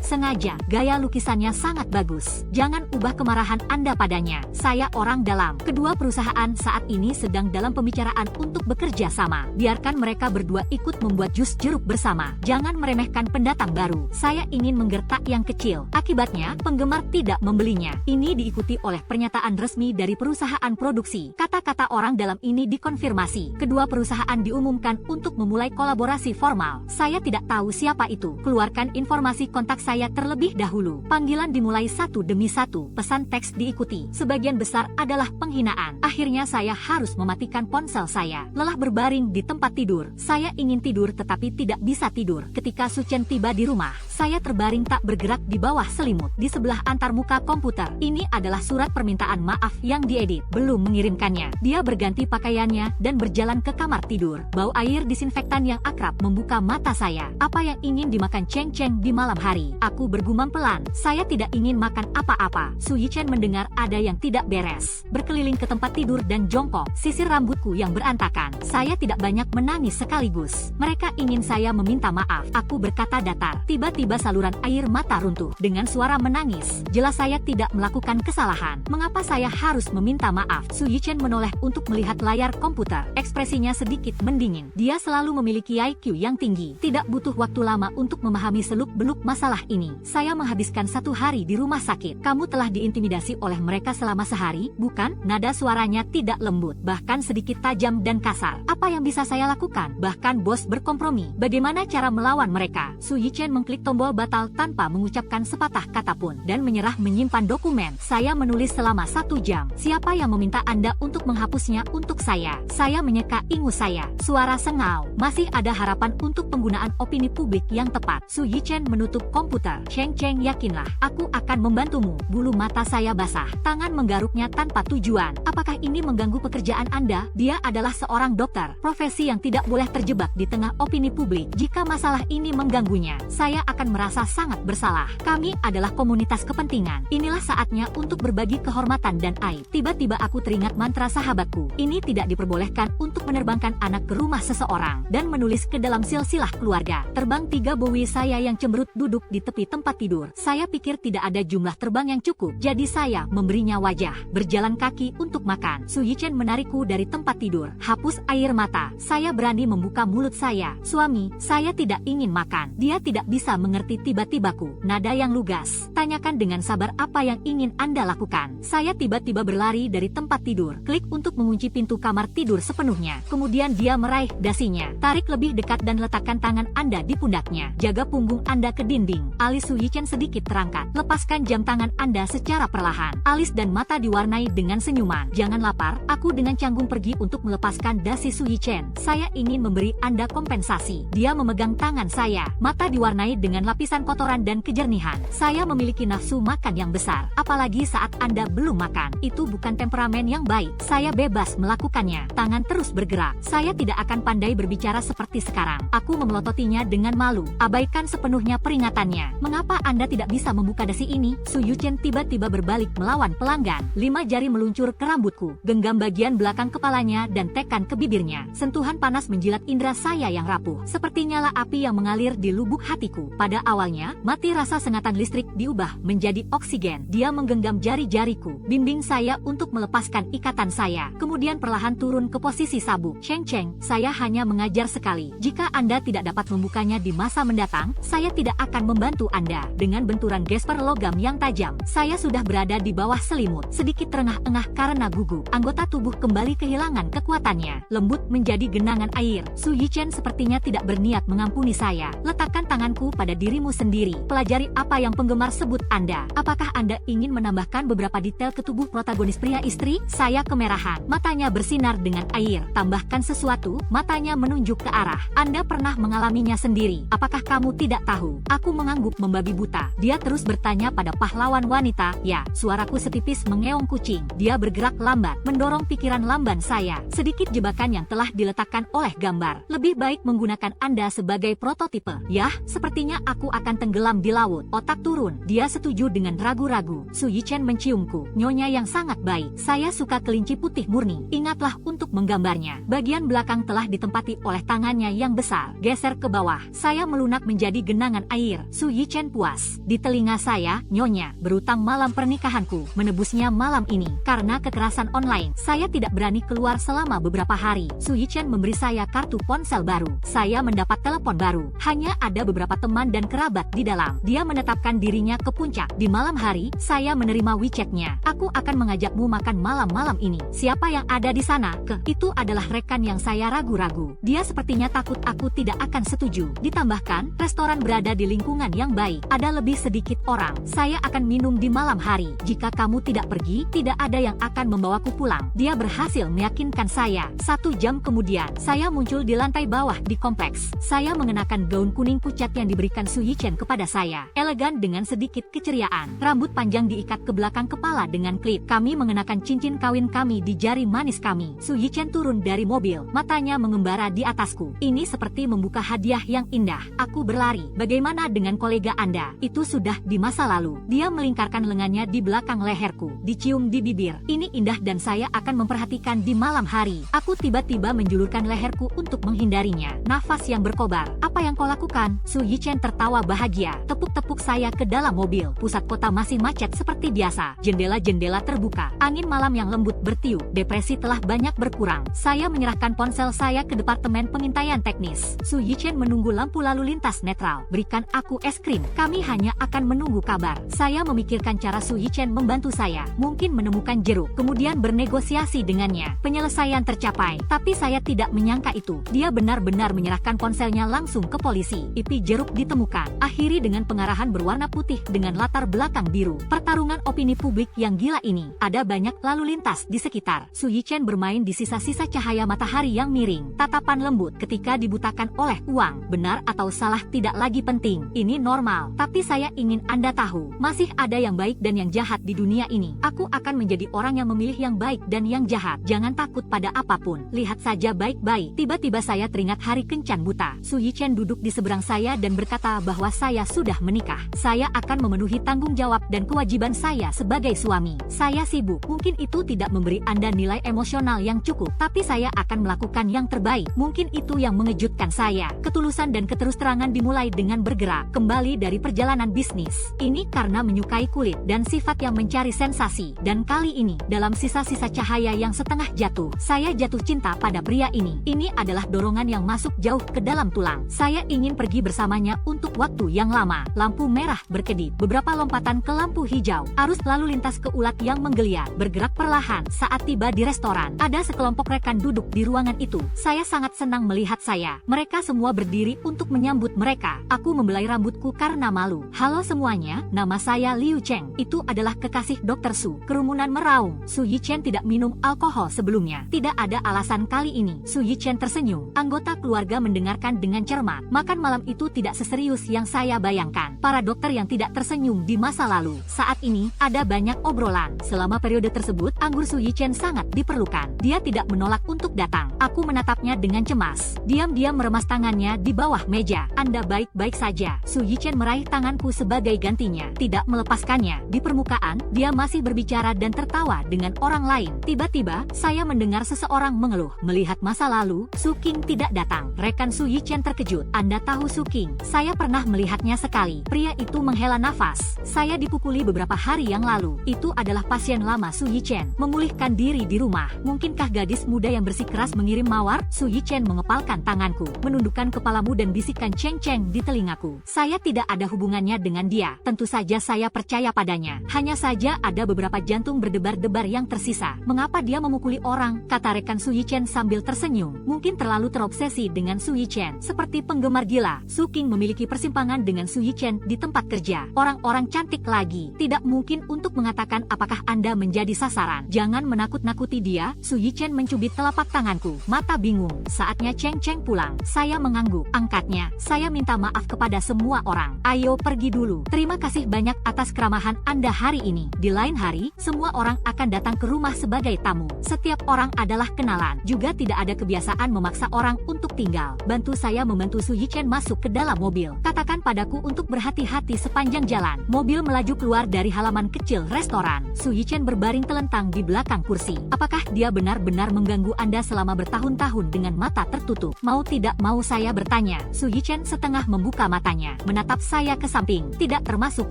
Sengaja, gaya lukisannya sangat bagus. Jangan ubah kemarahan Anda padanya. Saya orang dalam. Kedua perusahaan saat ini sedang dalam pembicaraan untuk bekerja sama. Biarkan mereka berdua ikut membuat jus jeruk bersama. Jangan meremehkan pendatang baru. Saya ingin menggertak yang kecil. Akibatnya, penggemar tidak membelinya. Ini diikuti oleh pernyataan resmi dari perusahaan produksi. Kata-kata orang dalam ini dikonfirmasi. Kedua perusahaan diumumkan untuk memulai kolaborasi formal. Saya tidak tahu siapa itu. Keluarkan informasi kontak saya terlebih dahulu. Panggilan dimulai satu demi satu. Pesan teks diikuti. Sebagian besar adalah penghinaan. Akhirnya saya harus mematikan ponsel saya. Lelah berbaring di tempat tidur. Saya ingin tidur tetapi tidak bisa tidur. Ketika Su Chen tiba di rumah, saya terbaring tak bergerak di bawah selimut. Di sebelah antarmuka komputer. Ini adalah surat permintaan maaf yang diedit. Belum mengirimkannya. Dia berganti pakaiannya dan berjalan ke kamar tidur. Bau air disinfektan yang akrab membuka mata saya. Apa yang ingin dimakan Cheng Cheng di malam hari? Aku bergumam pelan. Saya tidak ingin makan apa-apa. Su Yichen mendengar ada yang tidak beres. Berkeliling ke tempat tidur dan jongkok. Sisir rambutku yang berantakan. Saya tidak banyak menangis sekaligus. Mereka ingin saya meminta maaf. Aku berkata datar. Tiba-tiba saluran air mata runtuh. Dengan suara menangis. Jelas saya tidak melakukan kesalahan. Mengapa saya harus meminta maaf? Su Yichen menoleh untuk melihat layar komputer. Ekspresinya sedikit mendingin. Dia selalu memiliki IQ yang tinggi. Tidak butuh waktu lama untuk memahami seluk-beluk masalah ini. Saya menghabiskan 1 hari di rumah sakit. Kamu telah diintimidasi oleh mereka selama sehari, bukan? Nada suaranya tidak lembut, bahkan sedikit tajam dan kasar. Apa yang bisa saya lakukan? Bahkan bos berkompromi. Bagaimana cara melawan mereka? Su Yichen mengklik tombol batal tanpa mengucapkan sepatah kata pun dan menyerah menyimpan dokumen. Saya menulis selama 1 jam. Siapa yang meminta Anda untuk menghapusnya untuk saya? Saya menyeka ingus saya. Suara sengau. Masih ada harapan untuk penggunaan opini publik yang tepat. Su Yichen menutup komputer. Cheng Cheng, yakinlah, aku akan membantumu. Bulu mata saya basah. Tangan menggaruknya tanpa tujuan. Apakah ini mengganggu pekerjaan Anda? Dia adalah seorang dokter. Profesi yang tidak boleh terjebak di tengah opini publik. Jika masalah ini mengganggunya, saya akan merasa sangat bersalah. Kami adalah komunitas kepentingan. Inilah saatnya untuk berbagi kehormatan dan aib. Tiba-tiba aku teringat mantra sahabatku. Ini tidak diperbolehkan untuk menerbangkan anak ke rumah seseorang dan menulis ke dalam silsilah keluarga. Terbang 3 bowi saya yang cemberut duduk di tepi tempat tidur. Saya pikir tidak ada jumlah terbang yang cukup. Jadi saya memberinya wajah. Berjalan kaki untuk makan. Su Yichen menarikku dari tempat tidur. Hapus air mata. Saya berani membuka mulut saya. Suami, saya tidak ingin makan. Dia tidak bisa mengerti tiba-tibaku. Nada yang lugas. Tanyakan dengan sabar apa yang ingin Anda lakukan. Saya tiba-tiba berlari dari tempat tidur. Klik untuk mengunci pintu kamar tidur sepenuhnya. Kemudian dia meraih dasinya. Tarik lebih dekat dan letakkan tangan Anda di pundaknya. Jaga punggung Anda ke dinding. Alis Su Yichen sedikit terangkat. Lepaskan jam tangan Anda secara perlahan. Alis dan mata diwarnai dengan senyuman. Jangan lapar. Aku dengan canggung pergi untuk melepaskan dasi Su Yichen. Saya ingin memberi Anda kompensasi. Dia memegang tangan saya. Mata diwarnai dengan lapisan kotoran dan kejernihan. Saya memiliki nafsu makan yang besar. Apalagi saat Anda belum makan. Itu bukan temperamen yang baik. Saya bebas melakukannya. Tangan terus bergerak. Saya tidak akan pandai berbicara seperti sekarang. Aku memelototinya dengan malu. Abaikan sepenuhnya peringatannya. Mengapa Anda tidak bisa membuka dasi ini? Su Yichen tiba-tiba berbalik melawan pelanggan. 5 jari meluncur ke rambutku. Genggam bagian belakang kepalanya dan tekan ke bibirnya. Sentuhan panas menjilat indera saya yang rapuh. Seperti nyala api yang mengalir di lubuk hatiku. Pada awalnya, mati rasa sengatan listrik diubah menjadi oksigen. Dia menggenggam jari-jariku. Bimbing saya untuk melepaskan ikatan saya. Kemudian perlahan turun ke posisi sabuk. Cheng Cheng, saya hanya mengajar sekali. Jika Anda tidak dapat membukanya di masa mendatang, saya tidak akan membantu Anda. Dengan benturan gesper logam yang tajam. Saya sudah berada di bawah selimut, sedikit terengah-engah karena gugup. Anggota tubuh kembali kehilangan kekuatannya. Lembut menjadi genangan air. Su Yichen sepertinya tidak berniat mengampuni saya. Letakkan tanganku pada dirimu sendiri. Pelajari apa yang penggemar sebut Anda. Apakah Anda ingin menambahkan beberapa detail ke tubuh protagonis pria istri? Saya kemerahan. Matanya bersinar dengan air. Tambahkan sesuatu. Matanya menunjuk ke arah. Anda pernah mengalaminya sendiri. Apakah kamu tidak tahu? Aku mengangguk membabi buta. Dia terus bertanya pada pahlawan wanita. Ya, suaraku setipis mengeong kucing. Dia bergerak lambat, mendorong pikiran lamban saya. Sedikit jebakan yang telah diletakkan oleh gambar. Lebih baik menggunakan Anda sebagai prototipe. Yah, sepertinya aku akan tenggelam di laut. Otak turun. Dia setuju dengan ragu-ragu. Su Yichen menciumku. Nyonya yang sangat baik. Saya suka kelinci putih murni. Ingatlah untuk menggambarnya. Bagian belakang telah ditempati oleh tangannya yang besar. Geser ke bawah. Saya melunak menjadi genangan air. Su Yichen puas. Di telinga saya, Nyonya, berutang malam pernikahanku. Menebusnya malam ini. Karena kekerasan online, saya tidak berani keluar selama beberapa hari. Su Yichen memberi saya kartu ponsel baru. Saya mendapat telepon baru. Hanya ada beberapa teman dan kerabat di dalam. Dia menetapkan dirinya ke puncak. Di malam hari, saya menerima WeChat-nya. Aku akan mengajakmu makan malam-malam ini. Siapa yang ada di sana? Itu adalah rekan yang saya ragu-ragu. Dia sepertinya takut aku tidak akan setuju. Ditambahkan, restoran berada di lingkungan yang baik. Ada lebih sedikit orang. Saya akan minum di malam hari. Jika kamu tidak pergi, tidak ada yang akan membawaku pulang. Dia berhasil meyakinkan saya. 1 jam kemudian, saya muncul di lantai bawah di kompleks. Saya mengenakan gaun kuning pucat yang diberikan Su Yichen kepada saya. Elegan dengan sedikit keceriaan. Rambut panjang diikat ke belakang kepala dengan klip. Kami mengenakan cincin kawin kami di jari manis kami. Su Yichen turun dari mobil. Matanya mengembara di atasku. Ini seperti membuka hadiah yang indah. Aku berlari. Bagaimana dengan kolega Anda? Itu sudah di masa lalu. Dia melingkarkan lengannya di belakang leherku. Dicium di bibir. Ini indah dan saya akan memperhatikan di malam hari. Aku tiba-tiba menjulurkan leherku untuk menghindarinya. Nafas yang berkobar. Apa yang kau lakukan? Su Yichen tertawa bahagia. Tepuk-tepuk saya ke dalam mobil. Pusat kota masih macet seperti biasa. Jendela-jendela terbuka. Angin malam yang lembut bertiup. Depresi telah banyak berkurang. Saya menyerahkan ponsel saya ke departemen pengintaian teknis. Su Yichen menunggu lampu lalu lintas netral. Berikan aku es krim. Kami hanya akan menunggu kabar. Saya memikirkan cara Su Yichen membantu saya. Mungkin menemukan jeruk. Kemudian bernegosiasi dengannya. Penyelesaian tercapai. Tapi saya tidak menyangka itu. Dia benar-benar menyerahkan ponselnya langsung ke polisi. IP jeruk ditemukan. Akhiri dengan pengarahan berwarna putih dengan latar belakang biru. Pertarungan opini publik yang gila ini. Ada banyak lalu lintas di sekitar. Su Yichen bermain di sisa-sisa cahaya matahari yang miring. Tatapan lembut ketika dibutakan oleh uang. Benar atau salah tidak lagi penting. Ini normal. Tapi saya ingin Anda tahu. Masih ada yang baik dan yang jahat di dunia ini. Aku akan menjadi orang yang memilih yang baik dan yang jahat. Jangan takut pada apapun. Lihat saja baik-baik. Tiba-tiba saya teringat hari kencan buta. Su Yichen duduk di seberang saya dan berkata bahwa saya sudah menikah. Saya akan memenuhi tanggung jawab dan kewajiban saya sebagai suami. Saya sibuk. Mungkin itu tidak memberi Anda nilai emosional yang cukup. Tapi saya akan melakukan yang terbaik. Mungkin itu yang mengejutkan saya. Ketulusan dan keterus-terangan dimulai dengan bergerak kembali dari perjalanan bisnis. Ini karena menyukai kulit dan sifat yang mencari sensasi. Dan kali ini, dalam sisa-sisa cahaya yang setengah jatuh, saya jatuh cinta pada pria ini. Ini adalah dorongan yang masuk jauh ke dalam tulang. Saya ingin pergi bersamanya untuk waktu yang lama. Lampu merah berkedip. Beberapa lompatan ke lampu hijau. Arus lalu lintas ke ulat yang menggeliat. Bergerak perlahan saat tiba di restoran. Ada sekelompok rekan duduk di ruangan itu. Saya sangat senang melihat saya. Mereka semua berdiri untuk menyambut mereka. Aku membelai rambutku karena malu. Halo semuanya, nama saya Liu Cheng. Itu adalah kekasih Dr. Su. Kerumunan meraung. Su Yichen tidak minum alkohol sebelumnya. Tidak ada alasan kali ini. Su Yichen tersenyum. Anggota keluarga mendengarkan dengan cermat. Makan malam itu tidak seserius yang saya bayangkan. Para dokter yang tidak tersenyum di masa lalu. Saat ini, ada banyak obrolan. Selama periode tersebut, anggur Su Yichen sangat diperlukan. Dia tidak menolak untuk datang. Aku menatapnya dengan cemas. Diam-diam meremas tangannya di bawah meja. Anda baik-baik saja. Su Yichen meraih tanganku sebagai gantinya. Tidak melepaskannya. Di permukaan, dia masih berbicara dan tertawa dengan orang lain. Tiba-tiba, saya mendengar seseorang mengeluh. Melihat masa lalu, Su King tidak datang. Rekan Su Yichen terkejut. Anda tahu Su King? Saya pernah melihatnya sekali. Pria itu menghela nafas. Saya dipukuli beberapa hari yang lalu. Itu adalah pasien lama Su Yichen. Memulihkan diri di rumah. Mungkinkah gadis muda yang bersikeras mengirim mawar? Su Yichen mengepalkan tanganku. Menundukkan kepalamu dan bisikan ceng-ceng di telingaku. Saya tidak ada hubungannya dengan dia. Tentu saja saya percaya padanya. Hanya saja ada beberapa jantung berdebar-debar yang tersisa. Mengapa dia memukuli orang? Kata rekan Su Yichen sambil tersenyum. Mungkin terlalu terobsesi dengan Su Yichen. Seperti penggemar gila, Su King memiliki persimpangan dengan Su Yichen di tempat kerja. Orang-orang cantik lagi. Tidak mungkin untuk mengatakan apakah Anda menjadi sasaran. Jangan menakut-nakuti dia. Su Yichen mencubit telapak tanganku. Mata bingung. Saatnya Cheng Cheng pulang. Saya mengangguk. Angkatnya. Saya minta maaf kepada semua orang. Ayo pergi dulu. Terima kasih banyak atas keramahan Anda hari ini. Di lain hari, semua orang akan datang ke rumah sebagai tamu. Setiap orang adalah kenalan. Juga tidak ada kebiasaan memaksa orang untuk tinggal. Bantu saya membantu Su Yichen masuk ke dalam mobil. Katakan padaku untuk berhati-hati sepanjang jalan. Mobil melaju keluar dari halaman kecil restoran. Su Yichen berbaring telentang di belakang kursi. Apakah dia benar-benar mengganggu Anda selama bertahun-tahun dengan mata tertutup? Mau tidak mau saya bertanya. Su Yichen setengah membuka matanya, menatap saya ke samping. Tidak termasuk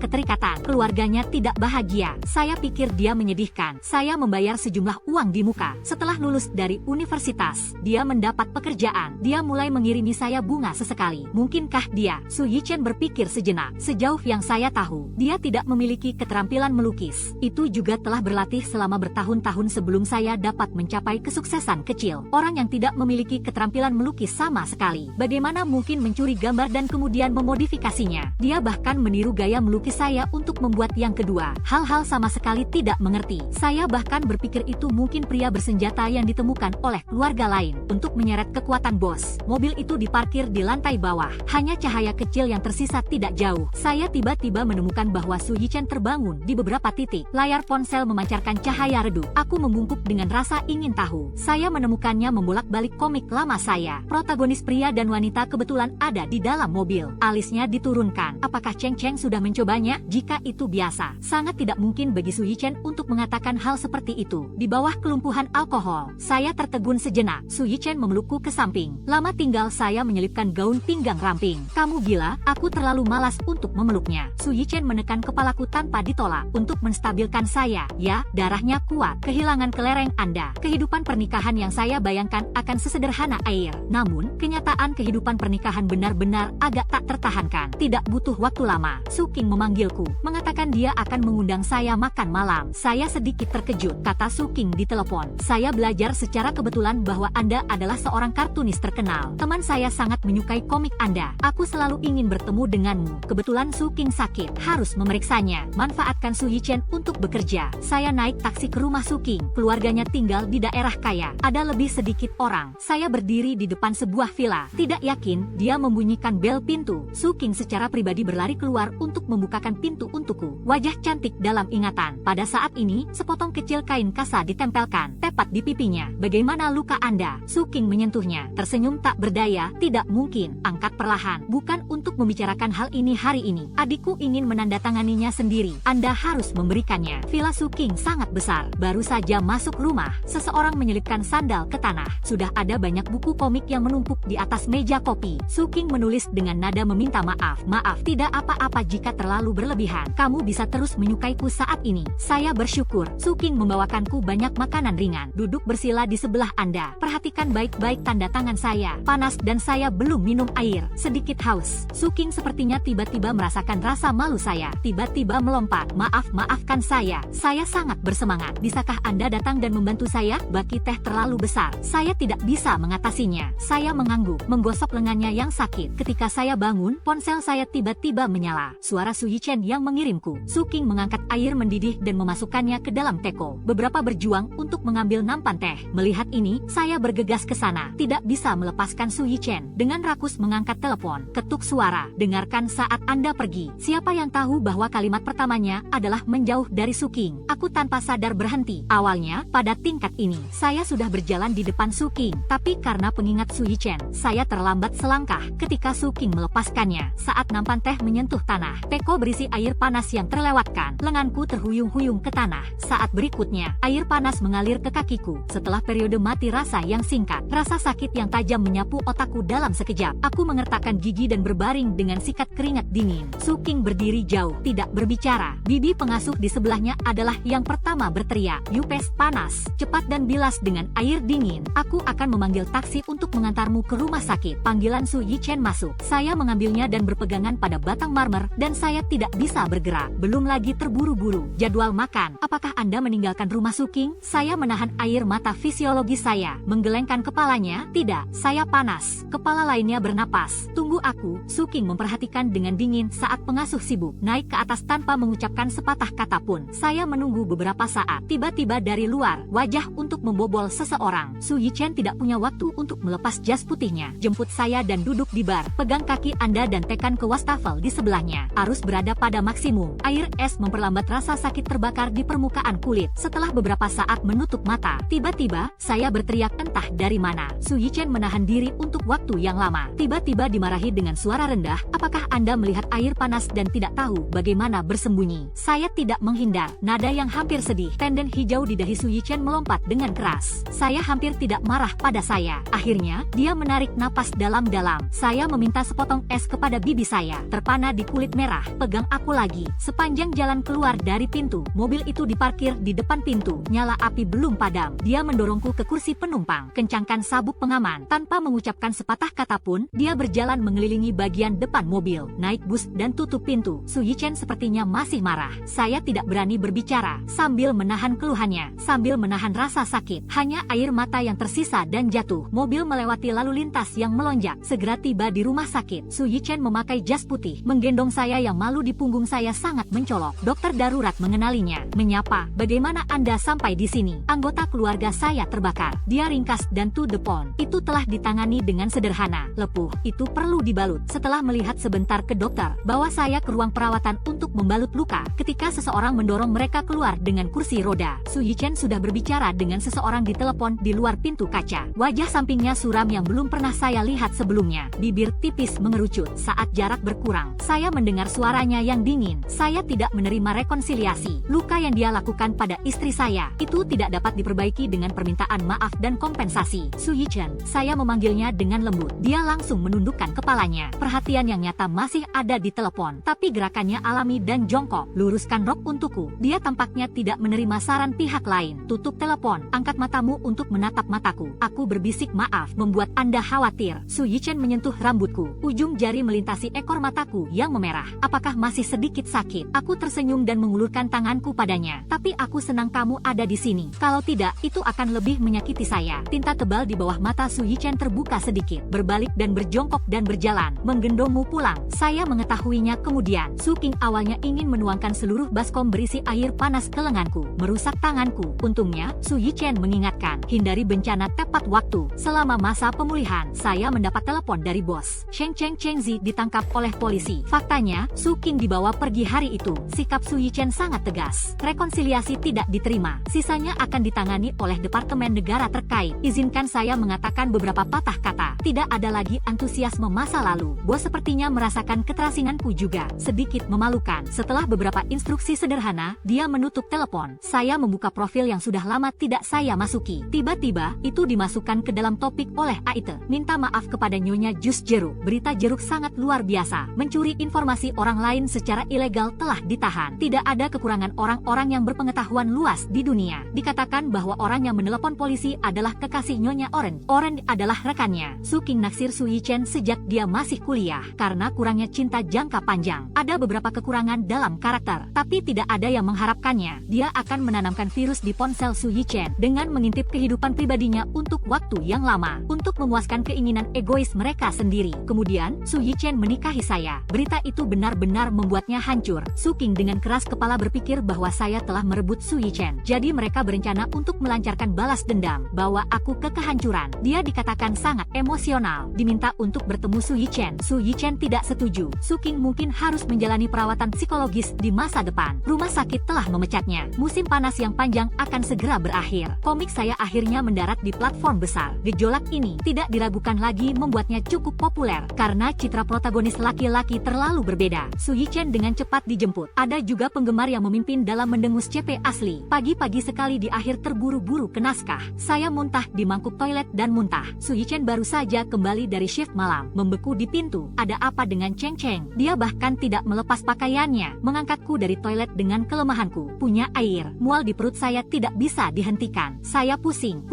keterikatan. Keluarganya tidak bahagia. Saya pikir dia menyedihkan. Saya membayar sejumlah uang di muka. Setelah lulus dari universitas, dia mendapat pekerjaan. Dia mulai mengirimi saya bunga sesekali. Mungkinkah dia? Su Yichen berpikir sejenak. Sejauh yang saya tahu, dia tidak memiliki keterampilan melukis. Itu juga telah berlatih selama bertahun-tahun sebelum saya dapat mencapai kesuksesan kecil. Orang yang tidak memiliki keterampilan melukis sama sekali. Bagaimana mungkin mencuri gambar dan kemudian memodifikasinya? Dia bahkan meniru gaya melukis saya untuk membuat yang kedua. Hal-hal sama sekali tidak mengerti. Saya bahkan berpikir itu mungkin pria bersenjata yang ditemukan oleh keluarga lain untuk menyeret kekuatan bos. Mobil itu diparkir di lantai bawah. Hanya cahaya kecil yang tersisa tidak jauh. Saya tiba-tiba menemukan bahwa Su Yichen terbangun di beberapa titik. Layar ponsel memancarkan cahaya redup. Aku membungkuk dengan rasa ingin tahu. Saya menemukannya membolak-balik komik lama saya. Protagonis pria dan wanita kebetulan ada di dalam mobil. Alisnya diturunkan. Apakah Cheng Cheng sudah mencobanya? Jika itu biasa, sangat tidak mungkin bagi Su Yichen untuk mengatakan hal seperti itu. Di bawah kelumpuhan alkohol, saya tertegun sejenak. Su Yichen memelukku ke samping. Lama tinggal saya menyelipkan gaun pinggang ramping. Kamu gila? Aku terlalu malas untuk memeluknya. Su Yichen menekan kepalaku tanpa ditolak untuk menstabilkan saya. Ya, darahnya kuat. Kehilangan kelereng Anda. Kehidupan pernikahan yang saya bayangkan akan sesederhana air. Namun, kenyataan kehidupan pernikahan benar-benar agak tak tertahankan. Tidak butuh waktu lama. Su King memanggilku, mengatakan dia akan mengundang saya makan malam. Saya sedikit terkejut, kata Su King di telepon. Saya belajar secara kebetulan bahwa Anda adalah seorang kartunis terkenal. Teman saya sangat menyukai komik Anda. Aku selalu ingin bertemu denganmu. Kebetulan Su King sakit, harus memeriksanya. Manfaatkan Su Yichen untuk bekerja. Saya naik taksi ke rumah Su King. Keluarganya tinggal di daerah kaya. Ada lebih sedikit orang. Saya berdiri di depan sebuah villa. Tidak yakin, dia membunyikan bel pintu. Su King secara pribadi berlari keluar untuk membukakan pintu untukku. Wajah cantik dalam ingatan. Pada saat ini, sepotong kecil kain kasa ditempelkan tepat di pipinya. Bagaimana luka Anda? Su King menyentuhnya. Tersenyum tak berdaya. Tidak mungkin. Angkat perlahan. Bukan untuk membicarakan hal ini hari ini. Adikku ingin menandatanganinya sendiri. Anda harus memberikannya. Villa Su King sangat besar. Baru saja masuk rumah, seseorang menyelipkan sandal ke tanah. Sudah ada banyak buku komik yang menumpuk di atas meja kopi. Su King menulis dengan nada meminta maaf. Maaf, tidak apa-apa jika terlalu berlebihan. Kamu bisa terus menyukaiku saat ini. Saya bersyukur. Su King membawakanku banyak makanan ringan. Duduk bersila di sebelah Anda. Perhatikan baik-baik tanda tangan saya. Panas dan saya belum minum air. Sedikit haus. Su King sepertinya tiba-tiba merasakan rasa malu saya. Tiba-tiba melompat. Maafkan saya. Saya sangat bersemangat. Bisakah Anda datang dan membantu saya? Baki teh terlalu besar. Saya tidak bisa mengatasinya. Saya mengangguk, menggosok lengannya yang sakit. Ketika saya bangun, ponsel saya tiba-tiba menyala. Suara Su Yichen yang mengirimku. Su King mengangkat air mendidih dan memasukkannya ke dalam teko. Beberapa berjuang untuk mengambil nampan teh. Melihat ini, saya bergegas ke sana. Tidak bisa melepaskan Su Yichen. Dengan rakus mengangkat telepon. Ketuk suara. Dengarkan saat Anda pergi. Siapa yang tahu bahwa kalimat pertamanya adalah menjauh dari Su King. Aku tanpa sadar berhenti. Awalnya, pada tingkat ini, saya sudah berjalan di depan Su King. Tapi karena pengingat Su Yichen, saya terlambat selangkah ketika Su King melepaskannya. Saat nampan teh menyentuh tanah, teko berisi air panas yang terlewatkan. Lenganku terhuyung-huyung ke tanah. Saat berikutnya, air panas mengalir ke kakiku. Setelah periode mati rasa yang singkat, rasa sakit yang tajam menyapu otakku dalam sekejap. Aku mengertakkan gigi dan berbaring dengan sikat keringat dingin. Su King berdiri jauh, tidak berbicara. Bibi pengasuh di sebelahnya adalah yang pertama berteriak, "Yupes, panas, cepat dan bilas dengan air dingin. Aku akan memanggil taksi untuk mengantarmu ke rumah sakit." Panggilan Su Yichen masuk. Saya mengambilnya dan berpegangan pada batang alarmer dan saya tidak bisa bergerak. Belum lagi terburu-buru. Jadwal makan. Apakah Anda meninggalkan rumah Suking? Saya menahan air mata fisiologi saya. Menggelengkan kepalanya. Tidak, saya panas. Kepala lainnya bernapas. Tunggu aku. Suking memperhatikan dengan dingin saat pengasuh sibuk naik ke atas tanpa mengucapkan sepatah kata pun. Saya menunggu beberapa saat. Tiba-tiba dari luar, wajah untuk membobol seseorang. Su Yichen tidak punya waktu untuk melepas jas putihnya. Jemput saya dan duduk di bar. Pegang kaki Anda dan tekan ke wastafel di sebelahnya. Arus berada pada maksimum. Air es memperlambat rasa sakit terbakar di permukaan kulit. Setelah beberapa saat menutup mata, tiba-tiba saya berteriak entah dari mana. Su Yichen menahan diri untuk waktu yang lama. Tiba-tiba dimarahi dengan suara rendah. Apakah Anda melihat air panas dan tidak tahu bagaimana bersembunyi? Saya tidak menghindar. Nada yang hampir sedih. Tenden hijau di dahi Su Yichen melompat dengan keras. Saya hampir tidak marah pada saya. Akhirnya, dia menarik napas dalam-dalam. Saya meminta sepotong es kepada bibi saya. Terpana di kulit merah. Pegang aku lagi. Sepanjang jalan keluar dari pintu, mobil itu diparkir di depan pintu. Nyala api belum padam. Dia mendorongku ke kursi penumpang. Kencangkan sabuk pengaman. Tanpa mengucapkan sepatah kata pun, dia berjalan mengelilingi bagian depan mobil. Naik bus dan tutup pintu. Su Yichen sepertinya masih marah. Saya tidak berani berbicara. Sambil menahan keluhannya. Sambil menahan rasa sakit. Hanya air mata yang tersisa dan jatuh. Mobil melewati lalu lintas yang melonjak. Segera tiba di rumah sakit. Su Yichen memakai jas putih. Menggendong saya yang malu di punggung saya sangat mencolok. Dokter darurat mengenalinya. Menyapa. Bagaimana Anda sampai di sini? Anggota keluarga saya terbakar. Dia ringkas dan to the point. Itu telah ditangani dengan sederhana. Lepuh. Itu perlu dibalut. Setelah melihat sebentar ke dokter, bawa saya ke ruang perawatan untuk membalut luka. Ketika seseorang mendorong mereka keluar dengan kursi roda, Su Yichen sudah berbicara dengan seseorang di telepon di luar pintu kaca. Wajah sampingnya suram yang belum pernah saya lihat sebelumnya. Bibir tipis mengerucut. Saat jarak berkurang, saya mendengar suaranya yang dingin. Saya tidak menerima rekonsiliasi. Luka yang dia lakukan pada istri saya, itu tidak dapat diperbaiki dengan permintaan maaf dan kompensasi. Su Yichen, saya memanggilnya dengan lembut. Dia langsung menundukkan kepalanya. Perhatian yang nyata masih ada di telepon, tapi gerakannya alami dan jongkok. Luruskan rok untukku. Dia tampaknya tidak menerima saran pihak lain. Tutup telepon. Angkat matamu untuk menatap mataku. Aku berbisik maaf membuat Anda khawatir. Su Yichen menyentuh rambutku. Ujung jari melintasi ekor mataku yang memerah. Apakah masih sedikit sakit? Aku tersenyum dan mengulurkan tanganku padanya. Tapi aku senang kamu ada di sini. Kalau tidak, itu akan lebih menyakiti saya. Tinta tebal di bawah mata Su Yichen terbuka sedikit. Berbalik dan berjongkok dan berjalan. Menggendongmu pulang. Saya mengetahuinya kemudian. Suking awalnya ingin menuangkan seluruh baskom berisi air panas ke lenganku. Merusak tanganku. Untungnya, Su Yichen mengingatkan. Hindari bencana tepat waktu. Selama masa pemulihan, saya mendapat telepon dari bos. Sheng Cheng Chengzi ditangkap oleh polisi. Faktanya, Suking dibawa pergi hari itu. Sikap Su Yichen sangat tegas. Rekonsiliasi tidak diterima. Sisanya akan ditangani oleh Departemen Negara terkait. Izinkan saya mengatakan beberapa patah kata. Tidak ada lagi antusiasme masa lalu. Bos sepertinya merasakan keterasinganku juga. Sedikit memalukan. Setelah beberapa instruksi sederhana, dia menutup telepon. Saya membuka profil yang sudah lama tidak saya masuki. Tiba-tiba, itu dimasukkan ke dalam topik oleh Aite. Minta maaf kepada Nyonya Jus Jeruk. Berita jeruk sangat luar biasa. Mencuri informasi orang lain secara ilegal telah ditahan. Tidak ada kekurangan orang-orang yang berpengetahuan luas di dunia. Dikatakan bahwa orang yang menelepon polisi adalah kekasih Nyonya Orange. Orange adalah rekannya. Suking naksir Su Yichen sejak dia masih kuliah. Karena kurangnya cinta jangka panjang. Ada beberapa kekurangan dalam karakter, tapi tidak ada yang mengharapkannya. Dia akan menanamkan virus di ponsel Su Yichen dengan mengintip kehidupan pribadinya untuk waktu yang lama, untuk memuaskan keinginan egois mereka sendiri. Kemudian, Su Yichen menikahi saya. Berita itu benar-benar membuatnya hancur. Suking dengan keras kepala berpikir bahwa saya telah merebut Su Yichen. Jadi mereka berencana untuk melancarkan balas dendam, bawa aku ke kehancuran. Dia dikatakan sangat emosional, diminta untuk bertemu Su Yichen. Su Yichen tidak setuju. Suking mungkin harus menjalani perawatan psikologis di masa depan. Rumah sakit telah memecatnya. Musim panas yang panjang akan segera berakhir. Komik saya akhirnya mendarat di platform besar. Gejolak ini tidak diragukan lagi membuatnya cukup populer karena citra protagonis laki-laki terlalu berbeda. Su Yichen dengan cepat dijemput. Ada juga penggemar yang memimpin dalam mendengus CP asli. Pagi-pagi sekali di akhir terburu-buru ke naskah. Saya muntah di mangkuk toilet dan muntah. Su Yichen baru saja kembali dari shift malam. Membeku di pintu. Ada apa dengan Cheng Cheng? Dia bahkan tidak melepas pakaiannya. Mengangkatku dari toilet dengan kelemahanku. Punya air. Mual di perut saya tidak bisa dihentikan. Saya pusing.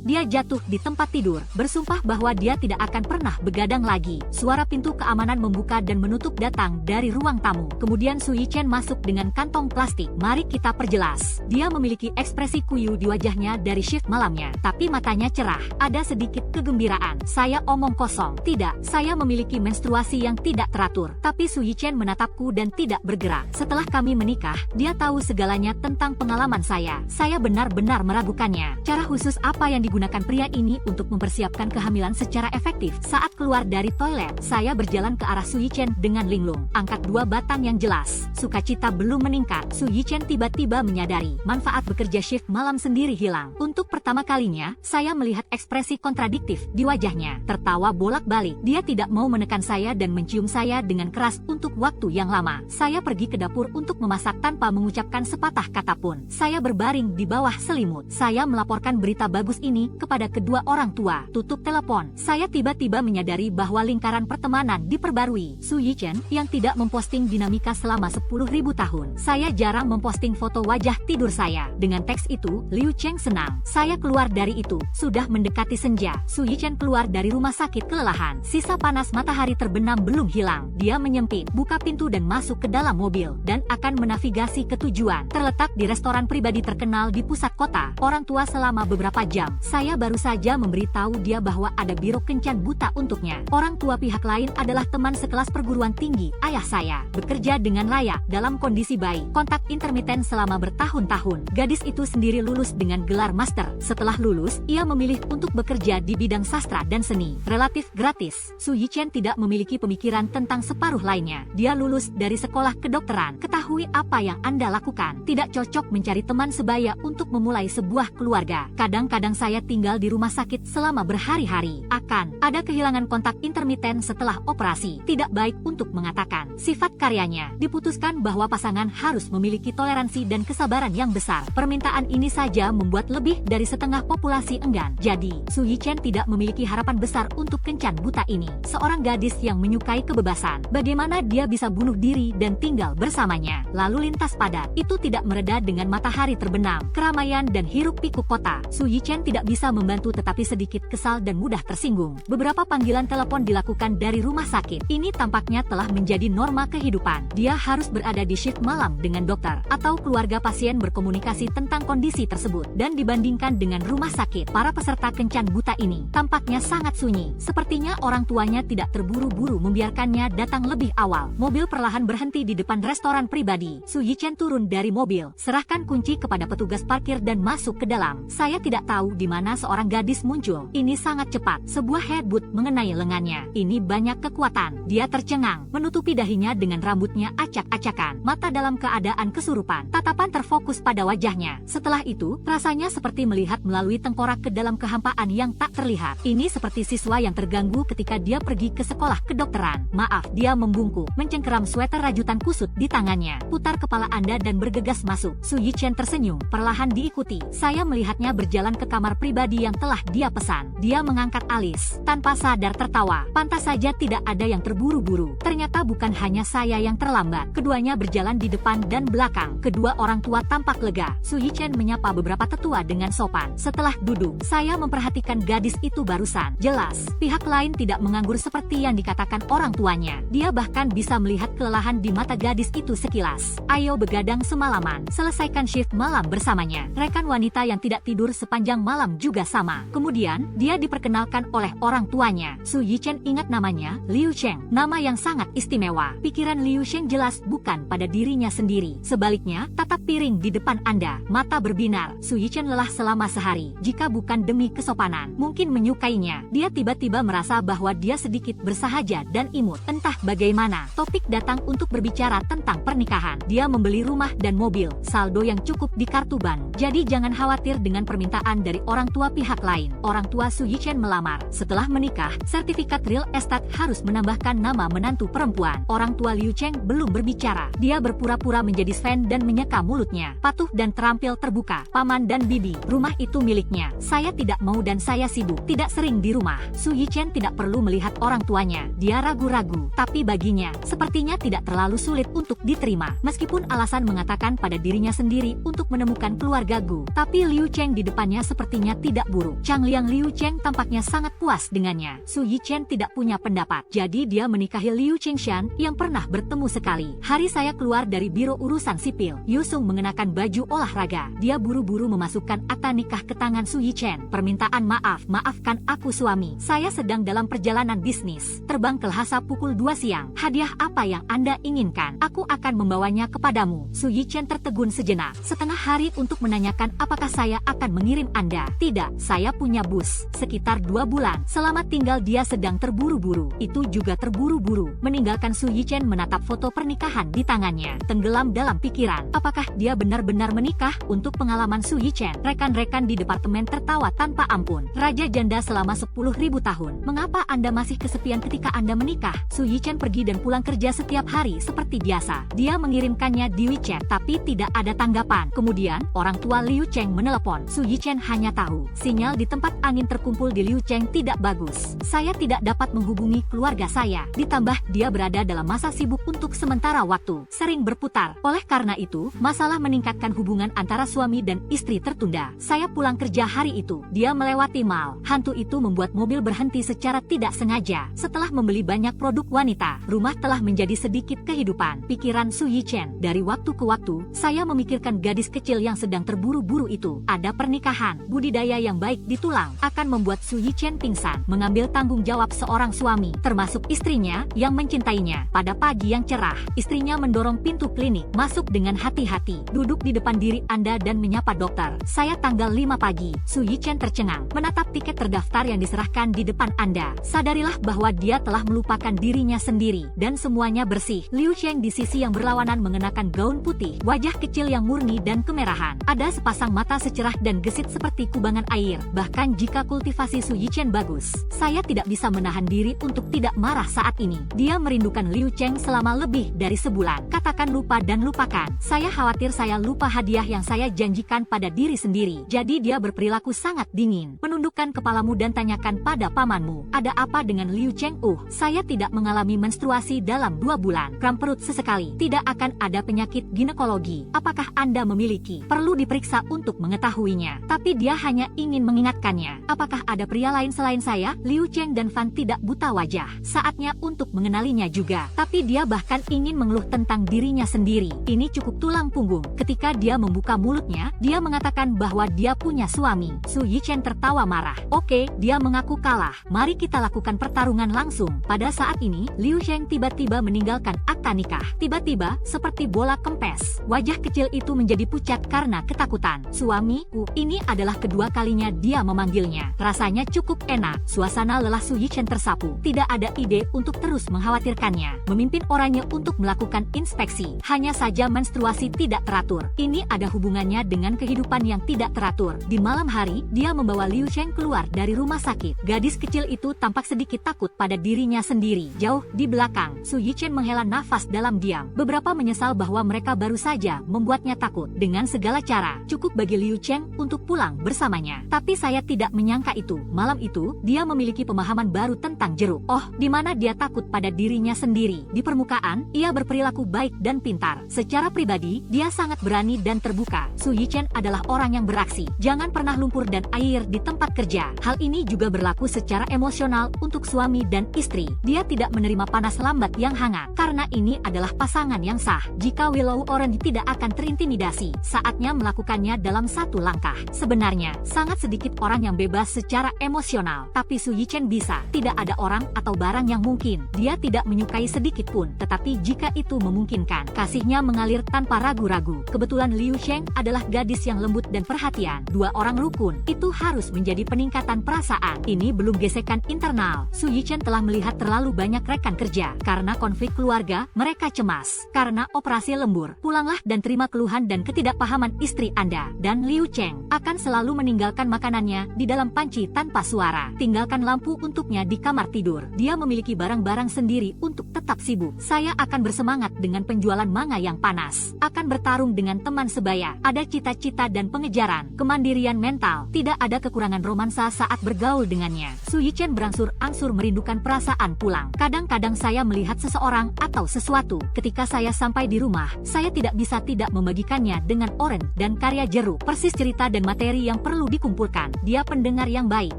Dia jatuh di tempat tidur. Bersumpah bahwa dia tidak akan pernah begadang lagi. Suara pintu keamanan membuka dan menutup untuk datang dari ruang tamu. Kemudian Su Yichen masuk dengan kantong plastik. Mari kita perjelas. Dia memiliki ekspresi kuyu di wajahnya dari shift malamnya, tapi matanya cerah. Ada sedikit kegembiraan. Saya omong kosong. Tidak, saya memiliki menstruasi yang tidak teratur. Tapi Su Yichen menatapku dan tidak bergerak. Setelah kami menikah, dia tahu segalanya tentang pengalaman saya. Saya benar-benar meragukannya. Cara khusus apa yang digunakan pria ini untuk mempersiapkan kehamilan secara efektif? Saat keluar dari toilet, saya berjalan ke arah Su Yichen dengan linglung. Angkat 2 batang yang jelas. Sukacita belum meningkat. Su Yichen tiba-tiba menyadari manfaat bekerja shift malam sendiri hilang. Untuk pertama kalinya, saya melihat ekspresi kontradiktif di wajahnya. Tertawa bolak-balik. Dia tidak mau menekan saya dan mencium saya dengan keras untuk waktu yang lama. Saya pergi ke dapur untuk memasak tanpa mengucapkan sepatah kata pun. Saya berbaring di bawah selimut. Saya melaporkan berita bagus ini kepada kedua orang tua. Tutup telepon. Saya tiba-tiba menyadari bahwa lingkaran pertemanan diperbarui. Su Yichen yang tidak memposting dinamika selama 10.000 tahun. Saya jarang memposting foto wajah tidur saya. Dengan teks itu, Liu Cheng senang. Saya keluar dari itu. Sudah mendekati senja. Su Yichen keluar dari rumah sakit kelelahan. Sisa panas matahari terbenam belum hilang. Dia menyempit, buka pintu dan masuk ke dalam mobil, dan akan menavigasi ke tujuan. Terletak di restoran pribadi terkenal di pusat kota. Orang tua selama beberapa jam. Saya baru saja memberitahu dia bahwa ada biro kencan buta untuknya. Orang tua pihak lain adalah teman sekelas perguruan tinggi ayah saya. Bekerja dengan layak, dalam kondisi baik. Kontak intermiten selama bertahun-tahun. Gadis itu sendiri lulus dengan gelar master. Setelah lulus, ia memilih untuk bekerja di bidang sastra dan seni. Relatif gratis. Su Yichen tidak memiliki pemikiran tentang separuh lainnya. Dia lulus dari sekolah kedokteran. Ketahui apa yang Anda lakukan. Tidak cocok mencari teman sebaya untuk memulai sebuah keluarga. Kadang-kadang saya tinggal di rumah sakit selama berhari-hari. Akan ada kehilangan kontak intermiten setelah operasi. Tidak baik untuk mengatakan. Sifat karyanya. Diputuskan bahwa pasangan harus memiliki toleransi dan kesabaran yang besar. Permintaan ini saja membuat lebih dari setengah populasi enggan. Jadi, Su Yichen tidak memiliki harapan besar untuk kencan buta ini. Seorang gadis yang menyukai kebebasan. Bagaimana dia bisa bunuh diri dan tinggal bersamanya? Lalu lintas padat. Itu tidak mereda dengan matahari terbenam. Keramaian dan hiruk-pikuk kota. Su Yichen tidak bisa membantu tetapi sedikit kesal dan mudah tersinggung. Beberapa panggilan telepon dilakukan dari rumah sakit. Ini tampaknya telah menjadi norma kehidupan. Dia harus berada di shift malam dengan dokter atau keluarga pasien berkomunikasi tentang kondisi tersebut. Dan dibandingkan dengan rumah sakit, para peserta kencan buta ini tampaknya sangat sunyi. Sepertinya orang tuanya tidak terburu-buru membiarkannya datang lebih awal. Mobil perlahan berhenti di depan restoran pribadi. Su Yichen turun dari mobil, serahkan kunci kepada petugas parkir dan masuk ke dalam. Saya tidak tahu di mana seorang gadis muncul. Ini sangat cepat. Sebuah headbutt mengenai lengannya. Ini banyak kekuatan. Dia tercengang, menutupi dahinya dengan rambutnya acak-acakan. Mata dalam keadaan kesurupan. Tatapan terfokus pada wajahnya. Setelah itu, rasanya seperti melihat melalui tengkorak ke dalam kehampaan yang tak terlihat. Ini seperti siswa yang terganggu ketika dia pergi ke sekolah kedokteran. Maaf, dia membungkuk, mencengkeram sweater rajutan kusut di tangannya. Putar kepala Anda dan bergegas masuk. Su Yichen tersenyum, perlahan diikuti. Saya melihatnya berjalan ke kamar pribadi yang telah dia pesan. Dia mengangkat alis, tanpa sadar tertawa. Pantas saja tidak ada yang terburu-buru. Ternyata bukan hanya saya yang terlambat. Keduanya berjalan di depan dan belakang. Kedua orang tua tampak lega. Su Yichen menyapa beberapa tetua dengan sopan. Setelah duduk, saya memperhatikan gadis itu barusan. Jelas, pihak lain tidak menganggur seperti yang dikatakan orang tuanya. Dia bahkan bisa melihat kelelahan di mata gadis itu sekilas. Ayo begadang semalaman. Selesaikan shift malam bersamanya. Rekan wanita yang tidak tidur sepanjang malam juga sama. Kemudian, dia diperkenalkan oleh orang tuanya. Su Yichen ingat namanya, Liu Cheng. Nama yang sangat istimewa. Pikiran Liu Cheng jelas bukan pada dirinya sendiri. Sebaliknya, tatap piring di depan Anda. Mata berbinar. Su Yichen lelah selama sehari. Jika bukan demi kesopanan, mungkin menyukainya. Dia tiba-tiba merasa bahwa dia sedikit bersahaja dan imut. Entah bagaimana, topik datang untuk berbicara tentang pernikahan. Dia membeli rumah dan mobil, saldo yang cukup di kartu bank. Jadi jangan khawatir dengan permintaan dari orang tua pihak lain. Orang tua Su Yichen melamar. Setelah menikah, sertifikat real estate harus menambahkan nama menantu perempuan. Orang tua Liu Cheng belum berbicara. Dia berpura-pura menjadi Sven dan menyeka mulutnya. Patuh dan terampil terbuka. Paman dan bibi, rumah itu miliknya. Saya tidak mau dan saya sibuk. Tidak sering di rumah. Su Yichen tidak perlu melihat orang tuanya. Dia ragu-ragu. Tapi baginya, sepertinya tidak terlalu sulit untuk diterima. Meskipun alasan mengatakan pada dirinya sendiri untuk menemukan keluarga Gu. Tapi Liu Cheng di depannya sepertinya tidak buruk. Changliang Liu Cheng tampaknya sangat puas dengannya. Su Yichen tidak punya pendapat. Jadi dia menikahi Liu Cheng Qingshan yang pernah bertemu sekali. Hari saya keluar dari biro urusan sipil. Yusung mengenakan baju olahraga. Dia buru-buru memasukkan akta nikah ke tangan Su Yichen. Permintaan maaf, maafkan aku suami. Saya sedang dalam perjalanan bisnis. Terbang ke Lhasa pukul 2 siang. Hadiah apa yang Anda inginkan? Aku akan membawanya kepadamu. Su Yichen tertegun sejenak. Setengah hari untuk menanyakan apakah saya akan mengirim Anda. Tidak, saya punya bus. Sekitar 2 bulan. Selamat tinggal. Dia sedang terburu-buru. Itu juga terburu-buru. Meninggalkan Su Yichen menatap foto pernikahan di tangannya. Tenggelam dalam pikiran. Apakah dia benar-benar menikah? Untuk pengalaman Su Yichen, rekan-rekan di departemen tertawa tanpa ampun. Raja janda selama 10.000 tahun. Mengapa Anda masih kesepian ketika Anda menikah? Su Yichen pergi dan pulang kerja setiap hari seperti biasa. Dia mengirimkannya di WeChat, tapi tidak ada tanggapan. Kemudian, orang tua Liu Cheng menelepon. Su Yichen hanya tahu, sinyal di tempat angin terkumpul di Liu Cheng tidak bagus. Saya tidak dapat menghubungi keluarga saya. Ditambah, dia berada dalam masa sibuk untuk sementara waktu. Sering berputar. Oleh karena itu, masalah meningkatkan hubungan antara suami dan istri tertunda. Saya pulang kerja hari itu. Dia melewati mall. Hantu itu membuat mobil berhenti secara tidak sengaja. Setelah membeli banyak produk wanita, rumah telah menjadi sedikit kehidupan. Pikiran Su Yichen. Dari waktu ke waktu, saya memikirkan gadis kecil yang sedang terburu-buru itu. Ada pernikahan, budidaya yang baik di tulang, akan membuat Su Yichen pingsan. Mengambil tanggung jawab seorang suami, termasuk istrinya yang mencintainya. Pada pagi yang cerah, istrinya mendorong pintu klinik. Masuk dengan hati-hati. Duduk di depan diri Anda dan menyapa dokter. Saya tanggal 5 pagi. Su Yichen tercengang. Menatap tiket terdaftar yang diserahkan di depan Anda. Sadarilah bahwa dia telah melupakan dirinya sendiri. Dan semuanya bersih. Liu Cheng di sisi yang berlawanan mengenakan gaun putih. Wajah kecil yang murni dan kemerahan. Ada sepasang mata secerah dan gesit seperti kubangan air. Bahkan jika kultivasi Su Yichen bagus, saya tidak bisa menahan diri untuk tidak marah saat ini. Dia merindukan Liu Cheng selama lebih dari sebulan. Katakan lupa dan lupakan. Saya khawatir saya lupa hadiah yang saya janjikan pada diri sendiri. Jadi dia berperilaku sangat dingin. Penundukkan kepalamu dan tanyakan pada pamanmu. Ada apa dengan Liu Cheng? Saya tidak mengalami menstruasi dalam 2 bulan. Kram perut sesekali. Tidak akan ada penyakit ginekologi. Apakah Anda memiliki? Perlu diperiksa untuk mengetahuinya. Tapi dia hanya ingin mengingatkannya. Apakah ada pria lain selain saya? Liu Cheng dan Fan tidak buta wajah. Saatnya untuk mengenalinya juga. Tapi dia bahkan ingin mengeluh tentang dirinya sendiri. Ini cukup tulang punggung. Ketika dia membuka mulutnya, dia mengatakan bahwa dia punya suami. Su Yichen tertawa marah. Oke, dia mengaku kalah. Mari kita lakukan pertarungan langsung. Pada saat ini, Liu Cheng tiba-tiba meninggalkan akta nikah. Tiba-tiba, seperti bola kempes, wajah kecil itu menjadi pucat karena ketakutan. Suamiku, ini adalah kedua kalinya dia memanggilnya. Rasanya cukup enak. Suasana lelah Su Yichen tersapu. Tidak ada ide untuk terus mengkhawatirkannya. Memimpin orangnya untuk melakukan inspeksi. Hanya saja menstruasi tidak teratur. Ini ada hubungannya dengan kehidupan yang tidak teratur. Di malam hari, dia membawa Liu Cheng keluar dari rumah sakit. Gadis kecil itu tampak sedikit takut pada dirinya sendiri. Jauh di belakang, Su Yichen menghela nafas dalam diam. Beberapa menyesal bahwa mereka baru saja membuatnya takut. Dengan segala cara, cukup bagi Liu Cheng untuk pulang bersamanya. Tapi saya tidak menyangka itu. Malam itu, dia memiliki pemahaman baru tentang jeruk. Di mana dia takut pada dirinya sendiri. Di permukaan, ia berperilaku baik dan pintar. Secara pribadi, dia sangat berani dan terbuka. Su Yichen adalah orang yang beraksi. Jangan pernah lumpur dan air di tempat kerja. Hal ini juga berlaku secara emosional untuk suami dan istri. Dia tidak menerima panas lambat yang hangat. Karena ini adalah pasangan yang sah. Jika Willow Orange tidak akan terintimidasi, saatnya melakukannya dalam satu langkah. Sebenarnya, sangat sedikit orang yang bebas secara emosional. Tapi Su Yichen bisa. Tidak ada orang atau barang yang mungkin. Dia tidak menyukai sedikit pun. Tetapi jika itu memungkinkan, kasihnya mengalir tanpa ragu-ragu. Kebetulan Liu Cheng adalah gadis yang lembut dan perhatian. 2 orang rukun. Itu harus menjadi peningkatan perasaan. Ini belum gesekan internal. Su Yichen telah melihat terlalu banyak rekan kerja. Karena konflik keluarga, mereka cemas. Karena operasi lembur. Pulanglah dan terima keluhan dan ketidakpahaman istri Anda. Dan Liu Cheng akan selalu meninggalkan makanannya di dalam panci tanpa suara. Tinggalkan lampu untuknya di kamar tidur. Dia memiliki barang-barang sendiri untuk tetap sibuk. Saya akan bersemangat dengan penjualan manga yang panas. akan bertarung dengan teman sebaya. Ada cita-cita dan pengejaran, kemandirian mental, tidak ada kekurangan romansa saat bergaul dengannya. Su Yichen berangsur-angsur merindukan perasaan pulang. Kadang-kadang saya melihat seseorang atau sesuatu. Ketika saya sampai di rumah, saya tidak bisa tidak membagikannya dengan Oren dan karya jeruk. Persis cerita dan materi yang perlu dikumpulkan. Dia pendengar yang baik.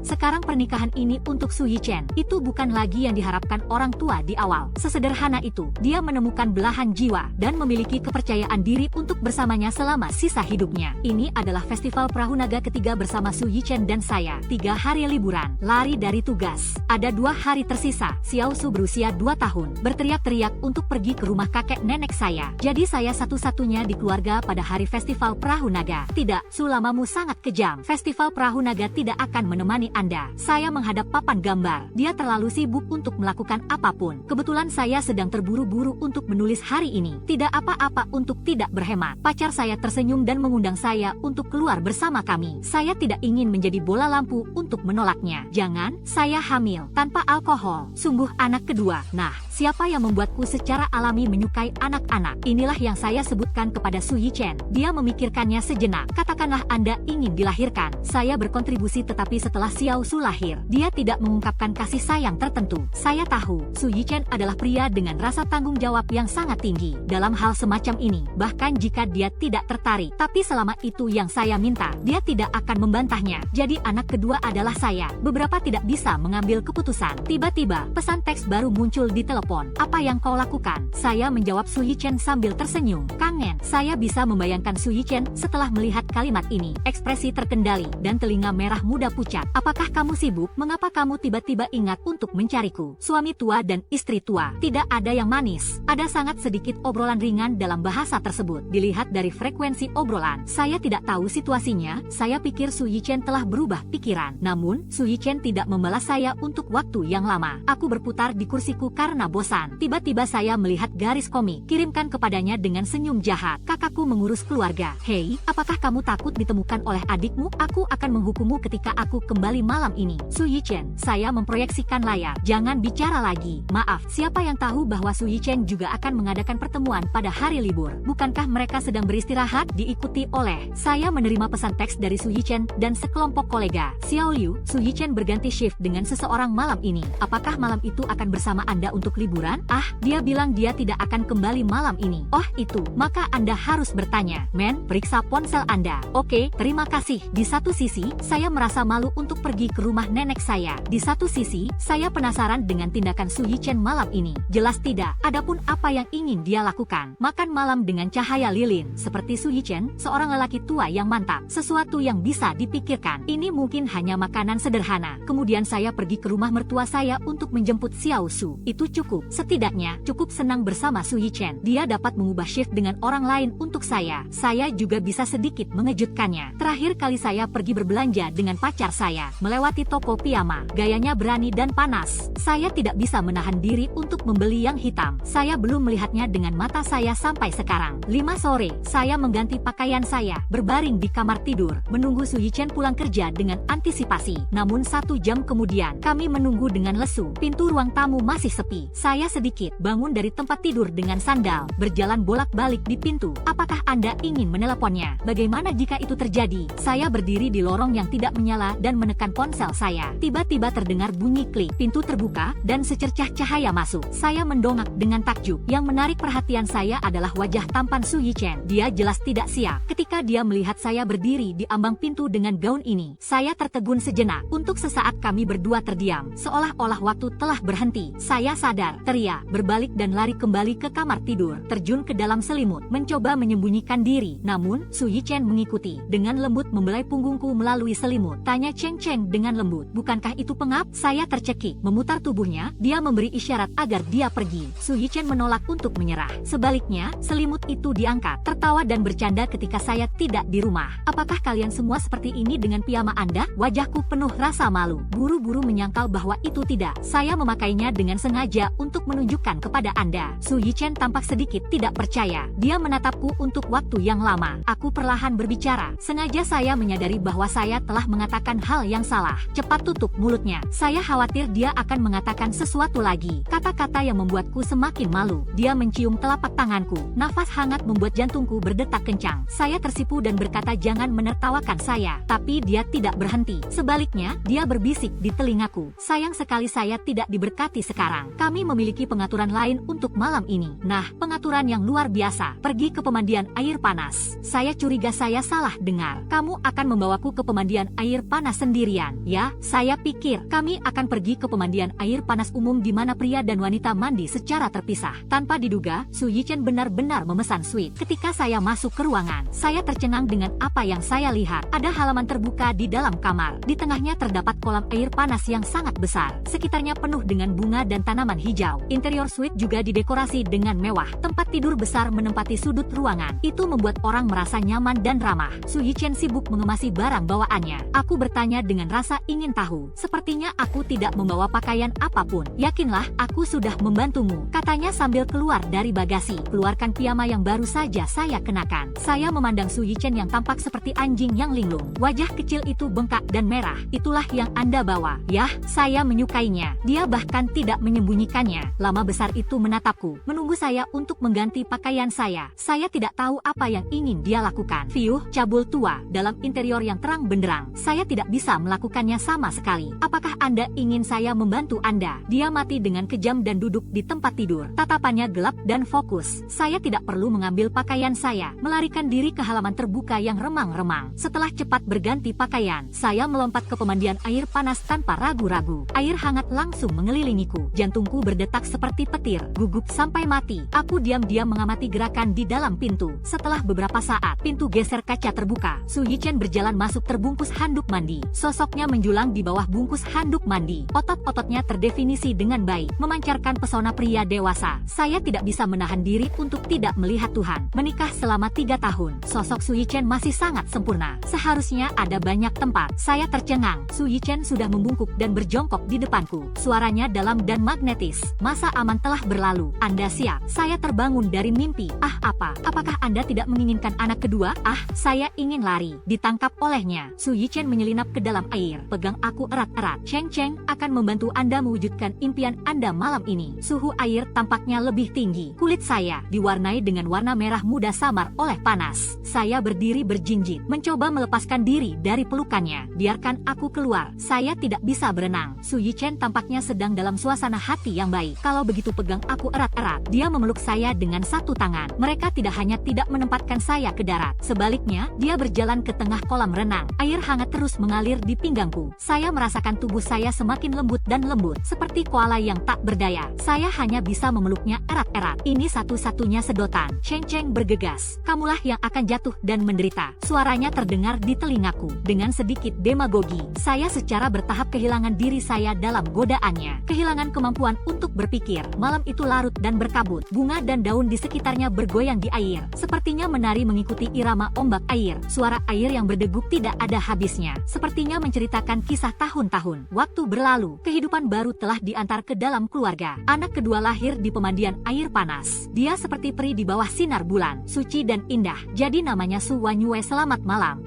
Sekarang pernikahan ini untuk Su Yichen. Itu bukan lagi yang diharapkan orang tua di awal. Sesederhana itu, dia menemukan belahan jiwa dan memiliki kepercayaan diri untuk bersamanya selama sisa hidupnya. Ini adalah festival Perahu Naga ketiga bersama Su Yichen dan saya. 3 hari liburan, lari dari tugas. Ada 2 hari tersisa. Xiao Su berusia 2 tahun, berteriak-teriak untuk pergi ke rumah kakek nenek saya. Jadi saya satu-satunya di keluarga pada hari festival Perahu Naga. Tidak, Su lamamu sangat kejam. Festival Perahu Naga tidak akan menemani Anda. Saya menghadap papan gambar. Dia terlalu sibuk untuk melakukan apapun. Kebetulan saya sedang terburu-buru untuk menulis hari ini. Tidak apa-apa untuk tidak berhemat. Pacar saya tersenyum dan mengundang saya untuk keluar bersama kami. Saya tidak ingin menjadi bola lampu untuk menolaknya. Jangan, saya hamil, tanpa alkohol. Sungguh anak kedua. Nah, siapa yang membuatku secara alami menyukai anak-anak? Inilah yang saya sebutkan kepada Su Yichen. Dia memikirkannya sejenak. Katakanlah Anda ingin dilahirkan. Saya berkontribusi tetapi setelah Xiao Su lahir, dia tidak mengungkapkan kasih sayang tertentu. Saya tahu, Su Yichen adalah pria dengan rasa tanggung jawab yang sangat tinggi dalam hal semacam ini. Bahkan jika dia tidak tertarik, tapi selama itu yang saya minta, dia tidak akan membantahnya. Jadi anak kedua adalah saya. Beberapa tidak bisa mengambil keputusan. Tiba-tiba, pesan teks baru muncul di telepon. Apa yang kau lakukan? Saya menjawab Su Yichen sambil tersenyum. Kangen. Saya bisa membayangkan Su Yichen setelah melihat kalimat ini. Ekspresi terkendali dan telinga merah muda pucat. Apakah kamu sibuk? Mengapa kamu tiba-tiba ingat untuk mencariku? Suami tua dan istri tua. Tidak ada yang manis. Ada sangat sedikit obrolan ringan dalam bahasa tersebut. Dilihat dari frekuensi obrolan, saya tidak tahu situasinya. Saya pikir Su Yichen telah berubah pikiran. Namun, Su Yichen tidak membalas saya untuk waktu yang lama. Aku berputar di kursiku karena bosan. Tiba-tiba saya melihat garis komik. Kirimkan kepadanya dengan senyum jahat. Kakakku mengurus keluarga. Hei, apakah kamu takut ditemukan oleh adikmu? Aku akan menghukummu ketika aku kembali malam ini. Su Yichen, saya memproyeksikan layar. Jangan bicara lagi. Maaf, siapa yang tahu bahwa Su Yichen juga akan mengadakan pertemuan pada hari libur? Bukankah mereka sedang beristirahat? Diikuti oleh, saya menerima pesan teks dari Su Yichen dan sekelompok kolega. Xiao Liu, Su Yichen berganti shift dengan seseorang malam ini. Apakah malam itu akan bersama Anda untuk liburan? Ah, dia bilang dia tidak akan kembali malam ini. Oh, itu. Maka Anda harus bertanya. Men, periksa ponsel Anda. Oke, terima kasih. Di satu sisi, saya merasa malu untuk pergi ke rumah nenek saya. Di satu sisi, saya penasaran dengan tindakan Su Yichen malam ini. Jelas tidak. Adapun apa yang ingin dia lakukan? Makan malam dengan cahaya lilin. Seperti Su Yichen, seorang lelaki tua yang mantap. Sesuatu yang bisa dipikirkan. Ini mungkin hanya makanan sederhana. Kemudian saya pergi ke rumah mertua saya untuk menjemput Xiao Su. Itu cukup. Setidaknya, cukup senang bersama Su Yichen. Dia dapat mengubah shift dengan orang lain untuk saya. Saya juga bisa sedikit mengejutkannya. Terakhir kali saya pergi berbelanja dengan pacar saya, melewati toko piyama. Gayanya berani dan panas. Saya tidak bisa menahan diri untuk membeli yang hitam. Saya belum melihatnya dengan mata saya sampai sekarang. 5 sore, saya mengganti pakaian saya, berbaring di kamar tidur, menunggu Su Yichen pulang kerja dengan antisipasi. Namun 1 jam kemudian, kami menunggu dengan lesu. Pintu ruang tamu masih sepi. Saya sedikit bangun dari tempat tidur dengan sandal, berjalan bolak-balik di pintu. Apakah Anda ingin meneleponnya? Bagaimana jika itu terjadi? Saya berdiri di lorong yang tidak menyala dan menekan ponsel saya. Tiba-tiba terdengar bunyi klik. Pintu terbuka dan secercah cahaya masuk. Saya mendongak dengan takjub. Yang menarik perhatian saya adalah wajah tampan Su Yichen. Dia jelas tidak siap. Ketika dia melihat saya berdiri di ambang pintu dengan gaun ini, saya tertegun sejenak. Untuk sesaat kami berdua terdiam, seolah-olah waktu telah berhenti. Saya sadar, teriak, berbalik dan lari kembali ke kamar tidur, terjun ke dalam selimut, mencoba menyembunyikan diri. Namun, Su Yichen mengikuti. Dengan lembut membelai punggungku melalui selimut. Tanya Cheng Cheng dengan lembut. Bukankah itu pengap? Saya tercekik. Memutar tubuhnya, dia memberi isyarat agar dia pergi. Su Yichen menolak untuk menyerah. Sebaliknya, selimut itu diangkat, tertawa dan bercanda ketika saya tidak di rumah. Apakah kalian semua seperti ini dengan piyama Anda? Wajahku penuh rasa malu. Buru-buru menyangkal bahwa itu tidak. Saya memakainya dengan sengaja untuk menunjukkan kepada Anda. Su Yichen tampak sedikit tidak percaya. Dia menatapku untuk waktu yang lama. Aku perlahan berbicara. berbicara. Sengaja saya menyadari bahwa saya telah mengatakan hal yang salah. Cepat tutup mulutnya. Saya khawatir dia akan mengatakan sesuatu lagi. Kata-kata yang membuatku semakin malu. Dia mencium telapak tanganku. Nafas hangat membuat jantungku berdetak kencang. Saya tersipu dan berkata jangan menertawakan saya. Tapi dia tidak berhenti. Sebaliknya, dia berbisik di telingaku. Sayang sekali saya tidak diberkati sekarang. Kami memiliki pengaturan lain untuk malam ini. Nah, pengaturan yang luar biasa. Pergi ke pemandian air panas. Saya curiga saya salah dengar. Kamu akan membawaku ke pemandian air panas sendirian. Ya, saya pikir kami akan pergi ke pemandian air panas umum di mana pria dan wanita mandi secara terpisah. Tanpa diduga, Su Yichen benar-benar memesan suite. Ketika saya masuk ke ruangan, saya tercengang dengan apa yang saya lihat. Ada halaman terbuka di dalam kamar. Di tengahnya terdapat kolam air panas yang sangat besar. Sekitarnya penuh dengan bunga dan tanaman hijau. Interior suite juga didekorasi dengan mewah. Tempat tidur besar menempati sudut ruangan. Itu membuat orang merasa nyaman dan ramah. Su Yichen sibuk mengemasi barang bawaannya. Aku bertanya dengan rasa ingin tahu. Sepertinya aku tidak membawa pakaian apapun. Yakinlah, aku sudah membantumu, katanya sambil keluar dari bagasi. Keluarkan piyama yang baru saja saya kenakan. Saya memandang Su Yichen yang tampak seperti anjing yang linglung. Wajah kecil itu bengkak dan merah. Itulah yang Anda bawa. Yah, saya menyukainya. Dia bahkan tidak menyembunyikannya. Lama besar itu menatapku, menunggu saya untuk mengganti pakaian saya. Saya tidak tahu apa yang ingin dia lakukan. Fiuh, cabul tua, dalam interior yang terang benderang. Saya tidak bisa melakukannya sama sekali. Apakah Anda ingin saya membantu Anda? Dia mati dengan kejam dan duduk di tempat tidur. Tatapannya gelap dan fokus. Saya tidak perlu mengambil pakaian saya, melarikan diri ke halaman terbuka yang remang-remang. Setelah cepat berganti pakaian, saya melompat ke pemandian air panas tanpa ragu-ragu. Air hangat langsung mengelilingiku. Jantungku berdetak seperti petir, gugup sampai mati. Aku diam-diam mengamati gerakan di dalam pintu. Setelah beberapa saat, pintu geser kaca terbuka. Su Yichen berjalan masuk terbungkus handuk mandi. Sosoknya menjulang di bawah bungkus handuk mandi. Otot-ototnya terdefinisi dengan baik, memancarkan pesona pria dewasa. Saya tidak bisa menahan diri untuk tidak melihat Tuhan. Menikah selama 3 tahun, sosok Su Yichen masih sangat sempurna. Seharusnya ada banyak tempat. Saya tercengang. Su Yichen sudah membungkuk dan berjongkok di depanku. Suaranya dalam dan magnetis. Masa aman telah berlalu. Anda siap? Saya terbangun dari mimpi. Ah, apa? Apakah Anda tidak menginginkan anak kedua? Ah, saya ingin lari. Ditangkap olehnya. Su Yichen menyelinap ke dalam air. Pegang aku erat-erat. Cheng Cheng akan membantu Anda mewujudkan impian Anda malam ini. Suhu air tampaknya lebih tinggi. Kulit saya diwarnai dengan warna merah muda samar oleh panas. Saya berdiri berjinjit, mencoba melepaskan diri dari pelukannya. Biarkan aku keluar. Saya tidak bisa berenang. Su Yichen tampaknya sedang dalam suasana hati yang baik. Kalau begitu pegang aku erat-erat. Dia memeluk saya dengan satu tangan. Mereka tidak hanya tidak menempatkan saya ke darat. Sebaliknya, dia berjalan ke tengah kolam renang. Air hangat terus mengalir di pinggangku. Saya merasakan tubuh saya semakin lembut dan lembut, seperti koala yang tak berdaya. Saya hanya bisa memeluknya erat-erat. Ini satu-satunya sedotan. Cheng Cheng bergegas. Kamulah yang akan jatuh dan menderita. Suaranya terdengar di telingaku. Dengan sedikit demagogi, saya secara bertahap kehilangan diri saya dalam godaannya. Kehilangan kemampuan untuk berpikir. Malam itu larut dan berkabut. Bunga dan daun di sekitarnya bergoyang di air. Sepertinya menari mengikuti irama ombak air. Suara air yang berdeguk tidak ada habisnya. Sepertinya menceritakan kisah tahun-tahun. Waktu berlalu, kehidupan baru telah diantar ke dalam keluarga. Anak kedua lahir di pemandian air panas. Dia seperti peri di bawah sinar bulan, suci dan indah. Jadi namanya Su Wanyue. Selamat malam.